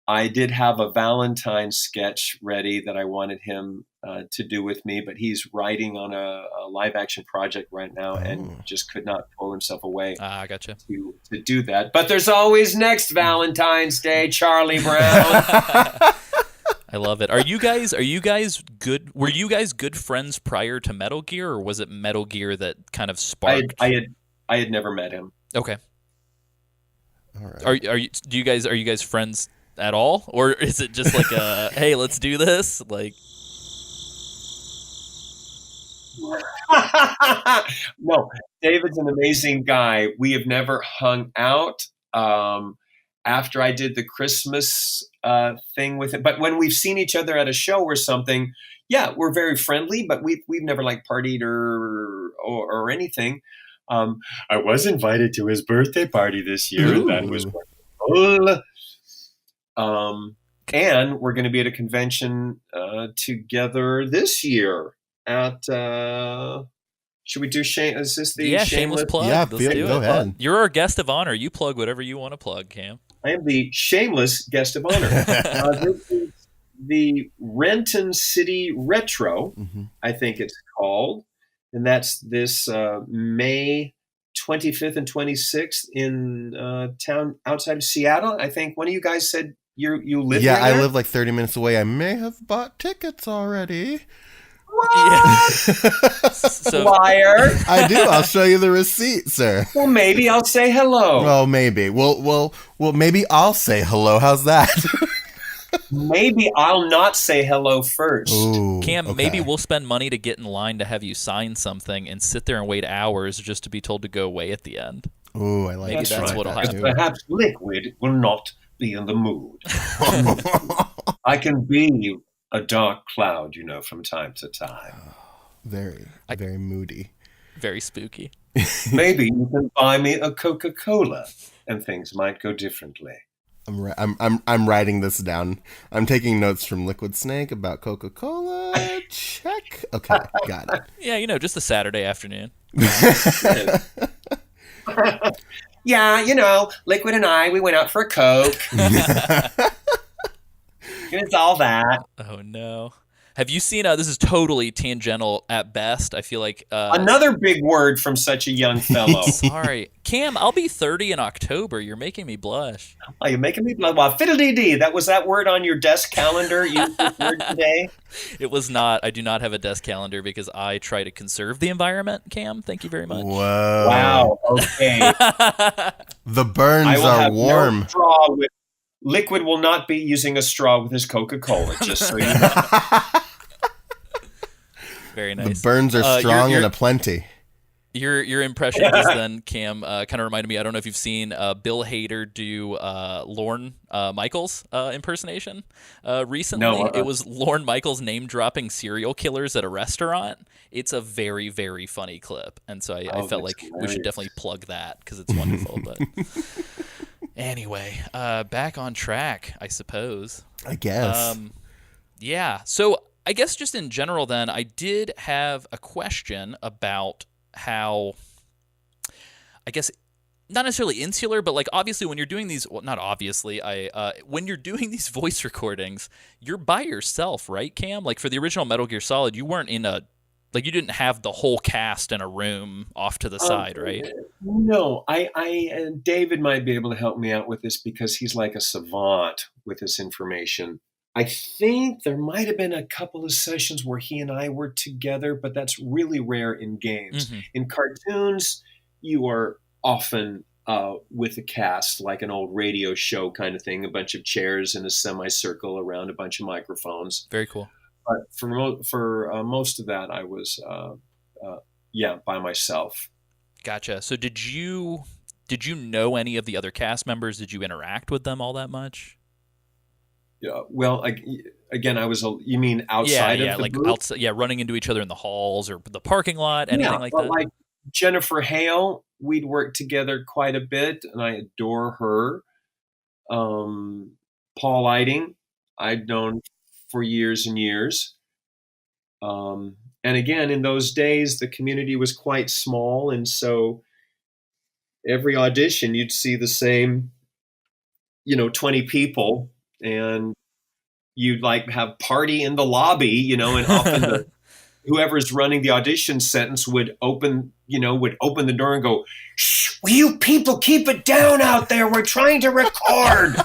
I did have a Valentine sketch ready that I wanted him to do with me, but he's writing on a live action project right now and just could not pull himself away. I gotcha. To do that. But there's always next Valentine's Day, Charlie Brown. I love it. Are you guys good? Were you guys good friends prior to Metal Gear, or was it Metal Gear that kind of sparked? I had never met him. Okay. All right. Are you guys friends at all, or is it just like a hey, let's do this? Like, no, David's an amazing guy. We have never hung out. After I did the Christmas thing with him, but when we've seen each other at a show or something, yeah, we're very friendly. But we've never like partied or anything. I was invited to his birthday party this year, and that was wonderful. And we're going to be at a convention together this year at. Should we do Is this the shameless plug? Yeah, go ahead. You're our guest of honor. You plug whatever you want to plug, Cam. I am the shameless guest of honor. This is the Renton City Retro, I think it's called, and that's this May 25th and 26th in town outside of Seattle. I think one of you guys said you live. Yeah, I live like 30 minutes away. I may have bought tickets already. Yeah. So Liar. I do. I'll show you the receipt, sir. Well, maybe I'll say hello. Well, maybe. Well, maybe I'll say hello. How's that? Maybe I'll not say hello first. Ooh, Cam, okay. maybe we'll spend money to get in line to have you sign something and sit there and wait hours just to be told to go away at the end. Ooh, I like Maybe That's that's right. what'll that happen. too. Perhaps Liquid will not be in the mood. I can be a dark cloud, from time to time. Very moody. Very spooky. Maybe you can buy me a Coca-Cola, and things might go differently. I'm writing this down. I'm taking notes from Liquid Snake about Coca-Cola. Check. Okay, got it. Yeah, just a Saturday afternoon. Yeah, Liquid and I, we went out for a Coke. It's all that. Oh, no. Have you seen, this is totally tangential at best. I feel like... Another big word from such a young fellow. Sorry. Cam, I'll be 30 in October. You're making me blush. Oh, you're making me blush. Well, fiddle-dee-dee. That was that word on your desk calendar you used this word today? It was not. I do not have a desk calendar because I try to conserve the environment, Cam. Thank you very much. Whoa. Wow. Okay. The burns I will are have warm. no straw with... Liquid will not be using a straw with his Coca-Cola, just so you know. Very nice. The burns are strong and aplenty. Your impression just then, Cam, kind of reminded me. I don't know if you've seen Bill Hader do Lorne Michaels impersonation recently. No, It was Lorne Michaels name dropping serial killers at a restaurant. It's a very, very funny clip, and so I felt like we should definitely plug that because it's wonderful. But anyway, back on track, I suppose. I guess. Yeah. So I guess just in general, then I did have a question about how, I guess, not necessarily insular, but like obviously when you're doing these, well, not obviously, when you're doing these voice recordings, you're by yourself, right, Cam? Like for the original Metal Gear Solid, you weren't in you didn't have the whole cast in a room off to the side, right? No, and David might be able to help me out with this because he's like a savant with this information. I think there might have been a couple of sessions where he and I were together, but that's really rare in games. Mm-hmm. In cartoons, you are often with a cast, like an old radio show kind of thing, a bunch of chairs in a semicircle around a bunch of microphones. Very cool. But for most of that, I was, by myself. Gotcha. So did you know any of the other cast members? Did you interact with them all that much? Yeah. Well, again, I was. You mean outside of the like booth? outside, running into each other in the halls or the parking lot, anything like that. Like Jennifer Hale, we'd worked together quite a bit, and I adore her. Paul Eiding, I'd known for years and years. And again, in those days, the community was quite small, and so every audition, you'd see the same, 20 people. And you'd like have party in the lobby, and often whoever's running the audition sentence would open the door and go, "Shh, will you people keep it down out there? We're trying to record."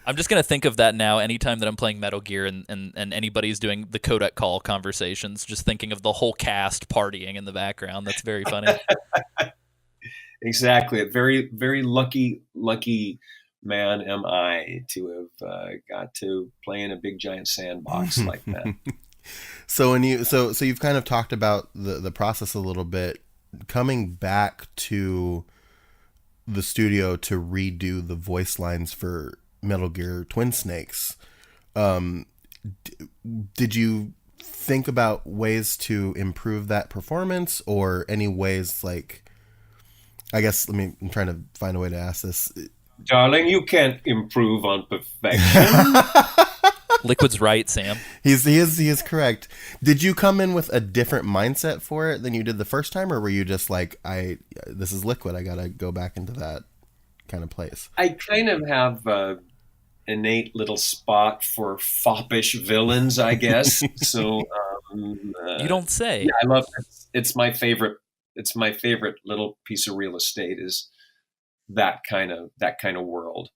I'm just going to think of that now anytime that I'm playing Metal Gear and anybody's doing the codec call conversations, just thinking of the whole cast partying in the background. That's very funny. Exactly. A very, very lucky man am I to have got to play in a big giant sandbox like that. So you've kind of talked about the process a little bit, coming back to the studio to redo the voice lines for Metal Gear Twin Snakes. Did you think about ways to improve that performance, or any ways, like, I guess, I'm trying to find a way to ask this. Darling, you can't improve on perfection. Liquid's right, Sam. He is correct. Did you come in with a different mindset for it than you did the first time, or were you just like, this is Liquid, I gotta go back into that kind of place? I kind of have an innate little spot for foppish villains, I guess. So you don't say. Yeah, I love it. It's my favorite. It's my favorite little piece of real estate is that kind of world.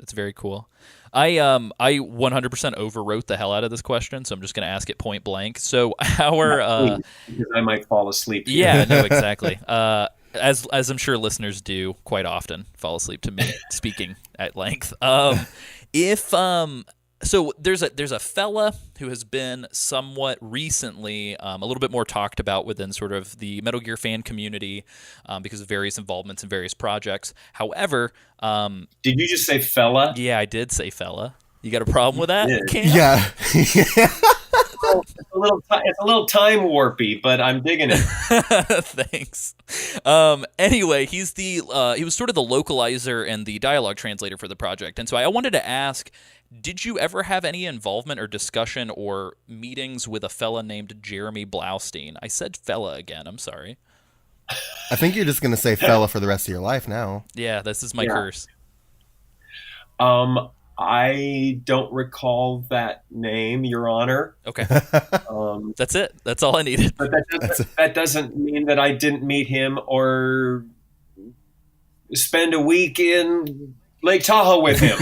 It's very cool. I 100% overwrote the hell out of this question, so I'm just going to ask it point blank. So our Because I might fall asleep here. yeah, no, exactly. As I'm sure listeners do quite often, fall asleep to me speaking at length. If So there's a fella who has been somewhat recently a little bit more talked about within sort of the Metal Gear fan community because of various involvements in various projects. However, did you just say fella? yeah, I did say fella. You got a problem with that? Cam? Yeah. It's a little time warpy, but I'm digging it. Thanks. Anyway, he was sort of the localizer and the dialogue translator for the project, and so I wanted to ask, did you ever have any involvement or discussion or meetings with a fella named Jeremy Blaustein? I said fella again. I'm sorry. I think you're just gonna say fella for the rest of your life now. Yeah, this is my curse. I don't recall that name, Your Honor. Okay. That's it. That's all I needed. But that doesn't mean that I didn't meet him or spend a week in Lake Tahoe with him.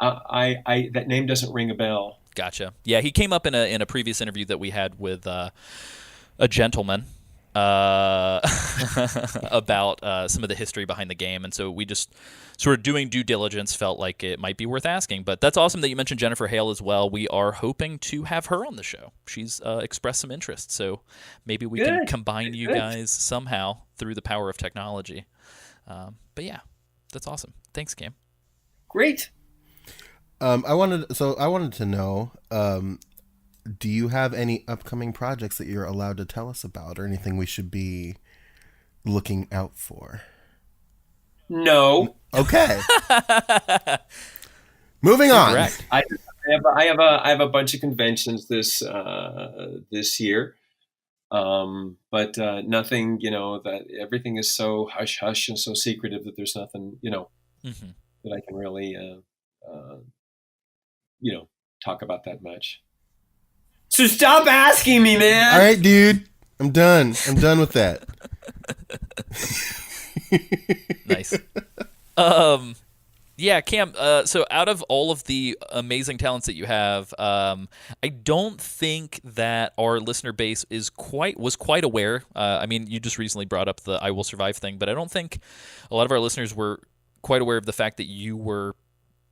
That name doesn't ring a bell. Gotcha. Yeah, he came up in a previous interview that we had with a gentleman about some of the history behind the game, and so we just sort of doing due diligence felt like it might be worth asking. But that's awesome that you mentioned Jennifer Hale as well. We are hoping to have her on the show. She's expressed some interest, so maybe we can combine you guys somehow through the power of technology. But yeah, that's awesome. Thanks, Cam. Great. I wanted to know, do you have any upcoming projects that you're allowed to tell us about, or anything we should be looking out for? No. Okay. Moving on. Correct. I have a bunch of conventions this year, but nothing. That everything is so hush hush and so secretive that there's nothing that I can really talk about that much. So stop asking me, man. All right, dude. I'm done with that. Nice. Yeah, Cam, so out of all of the amazing talents that you have, I don't think that our listener base was quite aware. I mean, you just recently brought up the I Will Survive thing, but I don't think a lot of our listeners were quite aware of the fact that you were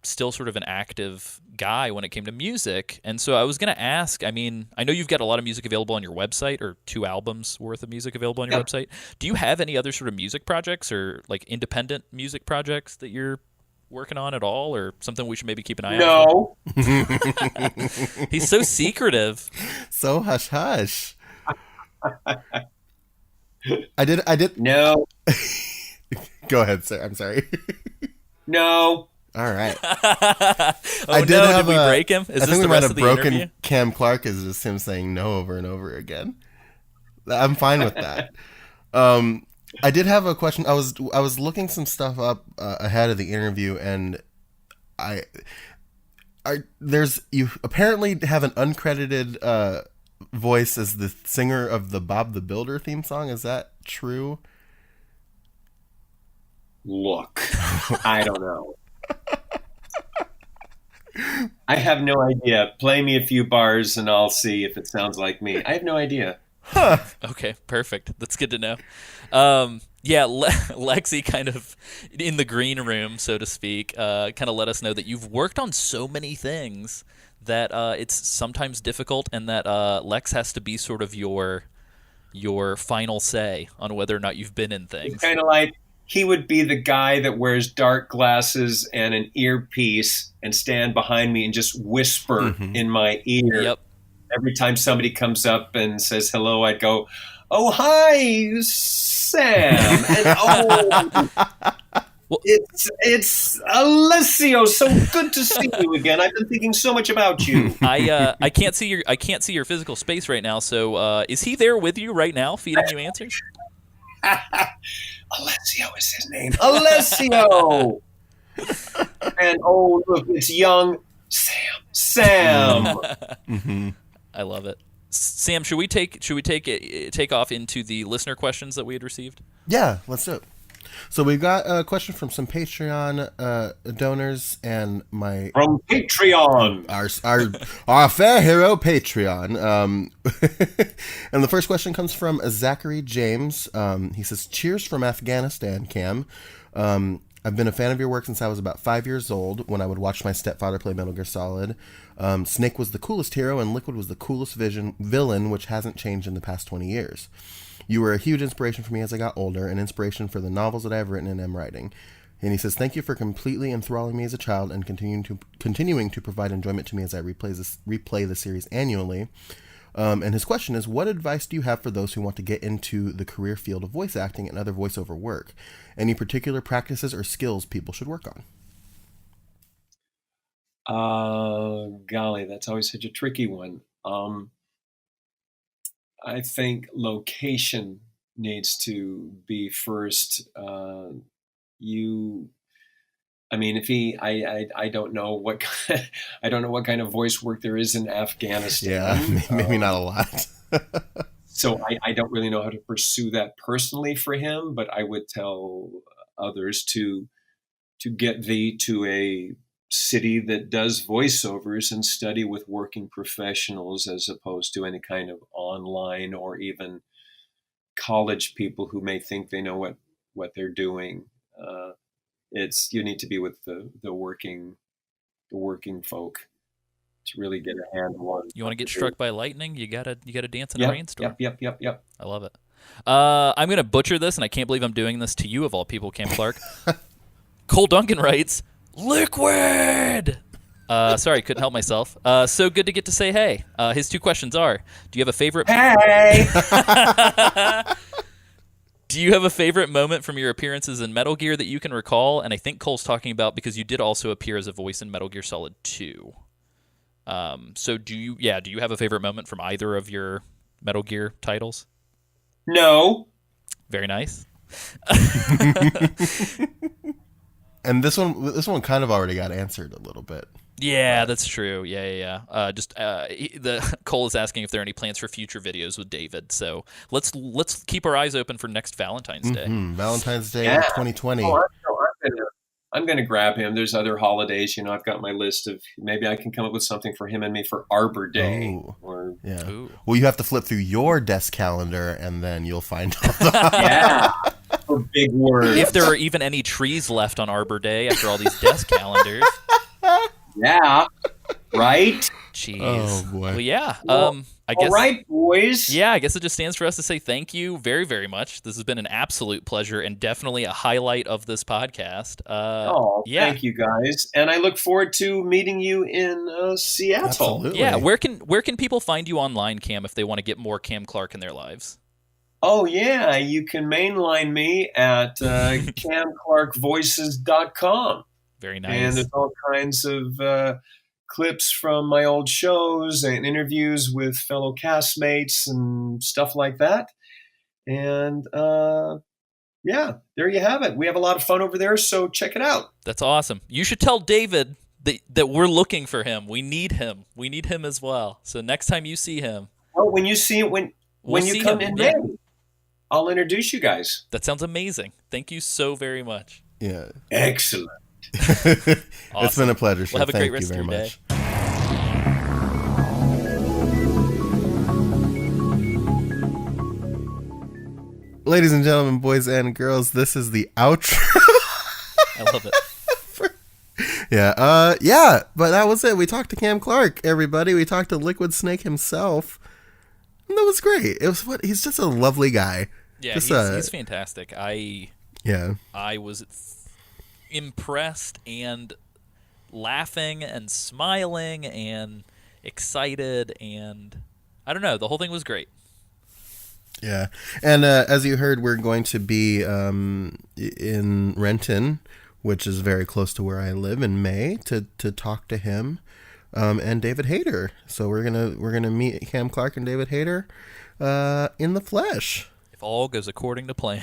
still sort of an active guy when it came to music. And so I was going to ask, I mean, I know you've got a lot of music available on your website, or 2 albums worth of music available on your website. Do you have any other sort of music projects or like independent music projects that you're working on at all, or something we should maybe keep an eye out for? He's so secretive. So hush hush. I did. No. Go ahead, sir. I'm sorry. No. All right. Did we break him? I think we might have broken Cam Clarke. Is just him saying no over and over again. I'm fine with that. I did have a question. I was looking some stuff up ahead of the interview, and you apparently have an uncredited voice as the singer of the Bob the Builder theme song. Is that true? Look, I don't know. I have no idea. Play me a few bars and I'll see if it sounds like me. I have no idea. Huh. Okay, perfect. That's good to know. Yeah, Lexi kind of in the green room, so to speak, kind of let us know that you've worked on so many things that it's sometimes difficult, and that Lex has to be sort of your final say on whether or not you've been in things. It's kind of like he would be the guy that wears dark glasses and an earpiece and stand behind me and just whisper in my ear. Yep. Every time somebody comes up and says hello, I'd go, "Oh, hi, Sam." And well, it's Alessio. So good to see you again. I've been thinking so much about you. I can't see your physical space right now. So is he there with you right now, feeding you answers? Alessio is his name. Alessio. And look, it's young Sam. I love it. Sam, should we take off into the listener questions that we had received? Yeah, let's do it. So we got a question from some Patreon donors and from Patreon, our fair hero Patreon. And the first question comes from Zachary James. He says, "Cheers from Afghanistan, Cam. I've been a fan of your work since I was about 5 years old when I would watch my stepfather play Metal Gear Solid. Snake was the coolest hero and Liquid was the coolest villain, which hasn't changed in the past 20 years. You were a huge inspiration for me as I got older, and inspiration for the novels that I have written and am writing." And he says, "Thank you for completely enthralling me as a child and continuing to provide enjoyment to me as I replay the series annually." And his question is, what advice do you have for those who want to get into the career field of voice acting and other voiceover work? Any particular practices or skills people should work on? Golly, that's always such a tricky one. I think location needs to be first. I don't know what I don't know what kind of voice work there is in Afghanistan. Yeah, maybe not a lot. So I don't really know how to pursue that personally for him, but I would tell others to get thee to a city that does voiceovers and study with working professionals as opposed to any kind of online or even college people who may think they know what they're doing. You need to be with the working folk to really get a handle on. You want to get struck by lightning? You gotta dance in a rainstorm. Yep. I love it. I'm gonna butcher this, and I can't believe I'm doing this to you of all people, Cam Clarke. Cole Duncan writes, "Liquid." Sorry, couldn't help myself. So good to get to say hey. His two questions are: do you have a favorite? Hey. Do you have a favorite moment from your appearances in Metal Gear that you can recall? And I think Cole's talking about because you did also appear as a voice in Metal Gear Solid 2. So do you have a favorite moment from either of your Metal Gear titles? No. Very nice. And this one kind of already got answered a little bit. Yeah, that's true. Yeah. Cole is asking if there are any plans for future videos with David. So let's keep our eyes open for next Valentine's Day. Mm-hmm. Valentine's Day 2020. I'm going to grab him. There's other holidays. I've got my list of, maybe I can come up with something for him and me for Arbor Day. Ooh. Ooh. Well, you have to flip through your desk calendar and then you'll find out. Yeah. For big words. If there are even any trees left on Arbor Day after all these desk calendars. Yeah. Right? Jeez. Oh, boy. Well, yeah. I all guess. right, boys. Yeah, I guess it just stands for us to say thank you very, very much. This has been an absolute pleasure and definitely a highlight of this podcast. Thank you guys, and I look forward to meeting you in Seattle. Absolutely. Yeah, where can people find you online, Cam, if they want to get more Cam Clarke in their lives? Oh yeah, you can mainline me at camclarkvoices.com. Very nice. And there's all kinds of clips from my old shows and interviews with fellow castmates and stuff like that. And yeah, there you have it. We have a lot of fun over there, so check it out. That's awesome. You should tell David that we're looking for him. We need him. We need him as well. So next time you see him. Well, when you see it, when you come in May, I'll introduce you guys. That sounds amazing. Thank you so very much. Yeah. Excellent. Awesome. It's been a pleasure. Well, have a great Thank rest you of very your much. day. Ladies and gentlemen, boys and girls, this is the outro. I love it. Yeah, but that was it. We talked to Cam Clarke, everybody. We talked to Liquid Snake himself. And that was great. He's just a lovely guy. Yeah, just, he's fantastic. I was impressed and laughing and smiling and excited, and I don't know, the whole thing was great. Yeah, and as you heard, we're going to be in Renton, which is very close to where I live, in May to talk to him and David Hayter. So we're gonna meet Cam Clarke and David Hayter in the flesh. If all goes according to plan.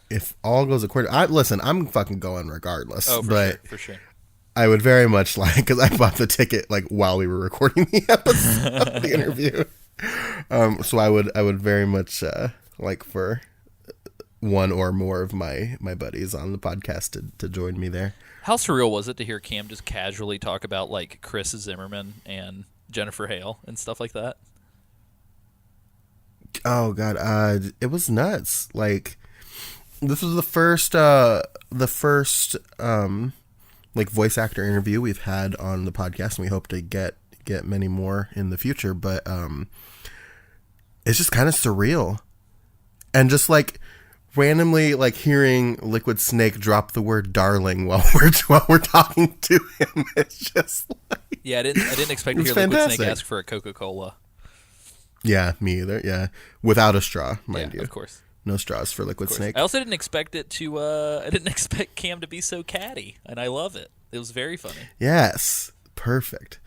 If all goes according, listen, I'm fucking going regardless. Oh, for sure. I would very much like, because I bought the ticket like while we were recording the episode, the interview. So I would very much like for one or more of my buddies on the podcast to join me there. How surreal was it to hear Cam just casually talk about like Chris Zimmerman and Jennifer Hale and stuff like that? Oh God, it was nuts. Like, this was the first like voice actor interview we've had on the podcast, and we hope to get many more in the future. But it's just kind of surreal, and just like randomly like hearing Liquid Snake drop the word "darling" while we're talking to him. It's just like, yeah, I didn't expect to hear Liquid Snake ask for a Coca-Cola. Yeah, me either. Yeah, without a straw, mind you. Of course. No straws for Liquid Snake. I also didn't expect it to. I didn't expect Cam to be so catty, and I love it. It was very funny. Yes, perfect.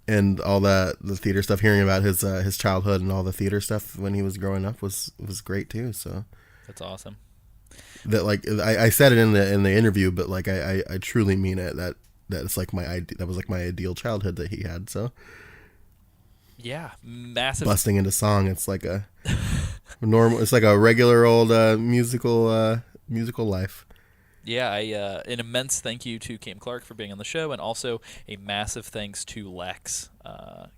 And all the theater stuff, hearing about his childhood and all the theater stuff when he was growing up was great too. So that's awesome. That like I said it in the interview, but like I truly mean it. That it's like that was like my ideal childhood that he had. So. Yeah, massive. Busting into song, it's like a normal. It's like a regular old musical life. Yeah, an immense thank you to Cam Clarke for being on the show, and also a massive thanks to Lex,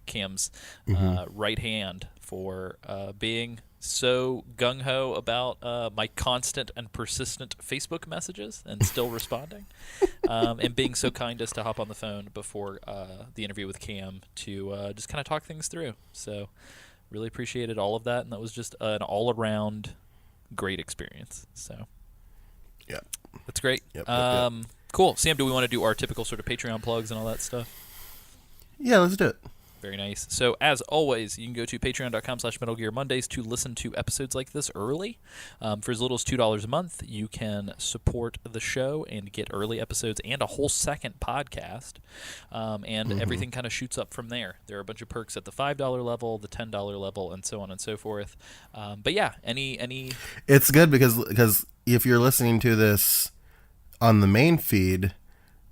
Cam's right hand, for being so gung-ho about my constant and persistent Facebook messages and still responding, and being so kind as to hop on the phone before the interview with Cam to just kind of talk things through. So really appreciated all of that, and that was just an all-around great experience. So yeah, that's great. Yep. Cool. Sam, do we want to do our typical sort of Patreon plugs and all that stuff? Yeah, let's do it. Very nice. So, as always, you can go to patreon.com/Metal Gear Mondays to listen to episodes like this early. For as little as $2 a month, you can support the show and get early episodes and a whole second podcast. And everything kind of shoots up from there. There are a bunch of perks at the $5 level, the $10 level, and so on and so forth. But yeah, any... It's good because if you're listening to this on the main feed,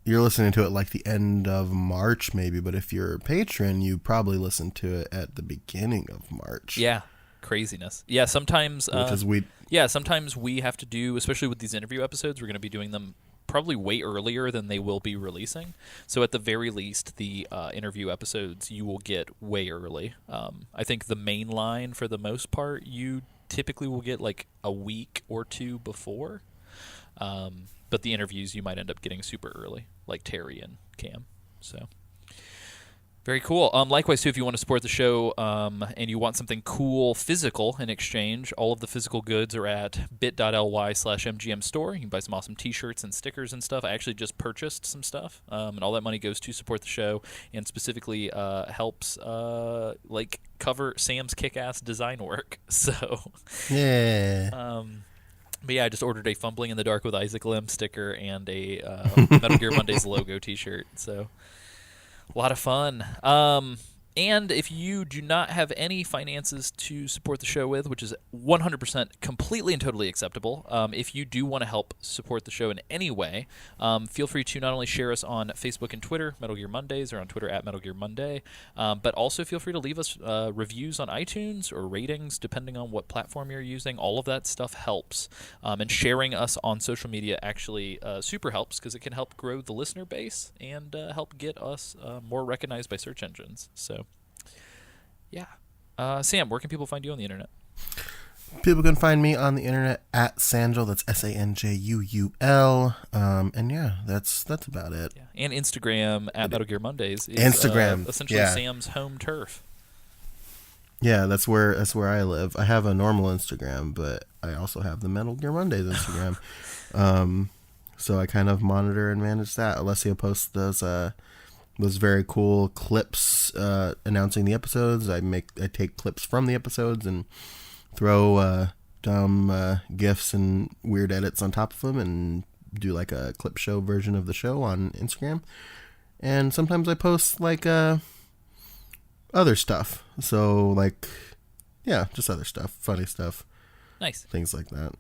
you're listening to it like the end of March maybe, but if you're a patron, you probably listen to it at the beginning of March. Yeah, craziness. Yeah, sometimes sometimes we have to do, especially with these interview episodes, we're going to be doing them probably way earlier than they will be releasing. So at the very least, the interview episodes you will get way early. I think the main line, for the most part, you typically will get like a week or two before. But the interviews you might end up getting super early, like Terry and Cam. So very cool. Likewise, too, if you want to support the show and you want something cool physical in exchange, all of the physical goods are at bit.ly/MGM store. You can buy some awesome t-shirts and stickers and stuff. I actually just purchased some stuff, and all that money goes to support the show and specifically helps cover Sam's kick-ass design work. So yeah. But yeah, I just ordered a Fumbling in the Dark with Isaac Lim sticker and a Metal Gear Mondays logo t-shirt. So a lot of fun. And if you do not have any finances to support the show with, which is 100% completely and totally acceptable, if you do want to help support the show in any way, feel free to not only share us on Facebook and Twitter, Metal Gear Mondays, or on Twitter at Metal Gear Monday, but also feel free to leave us reviews on iTunes or ratings, depending on what platform you're using. All of that stuff helps. And sharing us on social media actually super helps, because it can help grow the listener base and help get us more recognized by search engines. So yeah. Sam, where can people find you on the internet? People can find me on the internet at Sanjul. That's SANJUUL. And yeah, that's about it. Yeah. And Instagram at Metal Gear Mondays is Instagram, essentially Sam's home turf. Yeah, that's where I live. I have a normal Instagram, but I also have the Metal Gear Mondays Instagram. So I kind of monitor and manage that. Alessia posts those very cool clips announcing the episodes. I take clips from the episodes and throw dumb GIFs and weird edits on top of them and do like a clip show version of the show on Instagram. And sometimes I post like other stuff. So like, yeah, just other stuff, funny stuff. Nice. Things like that.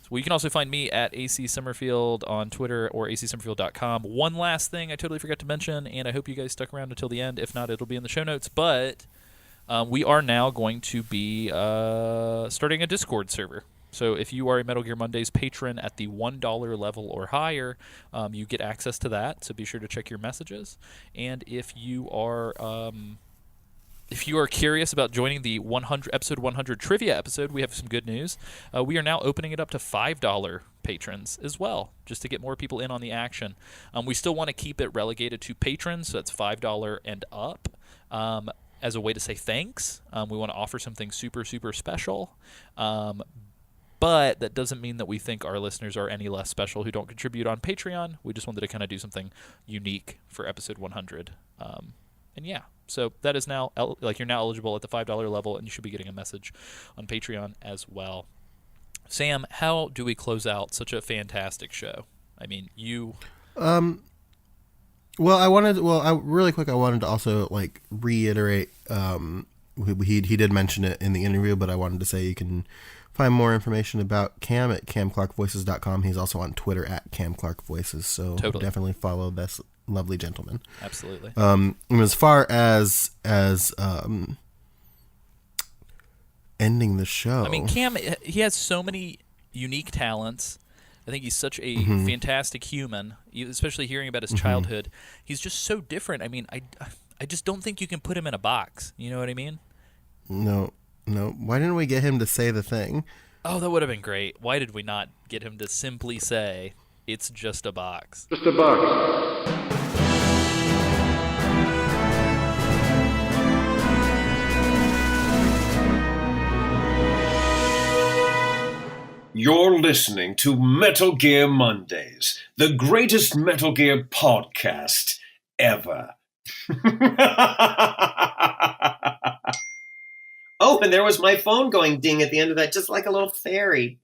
Well, you can also find me at AC Summerfield on Twitter or acsummerfield.com. One last thing I totally forgot to mention, and I hope you guys stuck around until the end. If not, it'll be in the show notes. But we are now going to be starting a Discord server. So if you are a Metal Gear Mondays patron at the $1 level or higher, you get access to that. So be sure to check your messages. And if you are curious about joining the episode 100 trivia episode, we have some good news. We are now opening it up to $5 patrons as well, just to get more people in on the action. We still want to keep it relegated to patrons, so that's $5 and up. As a way to say thanks, we want to offer something super, super special. But that doesn't mean that we think our listeners are any less special who don't contribute on Patreon. We just wanted to kind of do something unique for episode 100. And yeah, so that is now, you're now eligible at the $5 level, and you should be getting a message on Patreon as well. Sam, how do we close out such a fantastic show? I mean, you... Well, I wanted to also reiterate. He did mention it in the interview, but I wanted to say you can find more information about Cam at camclarkvoices.com. He's also on Twitter at camclarkvoices, so totally. Definitely follow this lovely gentleman. Absolutely. And as far as ending the show, I mean, Cam, he has so many unique talents. I think he's such a fantastic human, especially hearing about his childhood. He's just so different. I mean, I just don't think you can put him in a box. You know what I mean? No. Why didn't we get him to say the thing? Oh, that would have been great. Why did we not get him to simply say, "It's just a box"? Just a box. You're listening to Metal Gear Mondays, the greatest Metal Gear podcast ever. Oh, and there was my phone going ding at the end of that, just like a little fairy.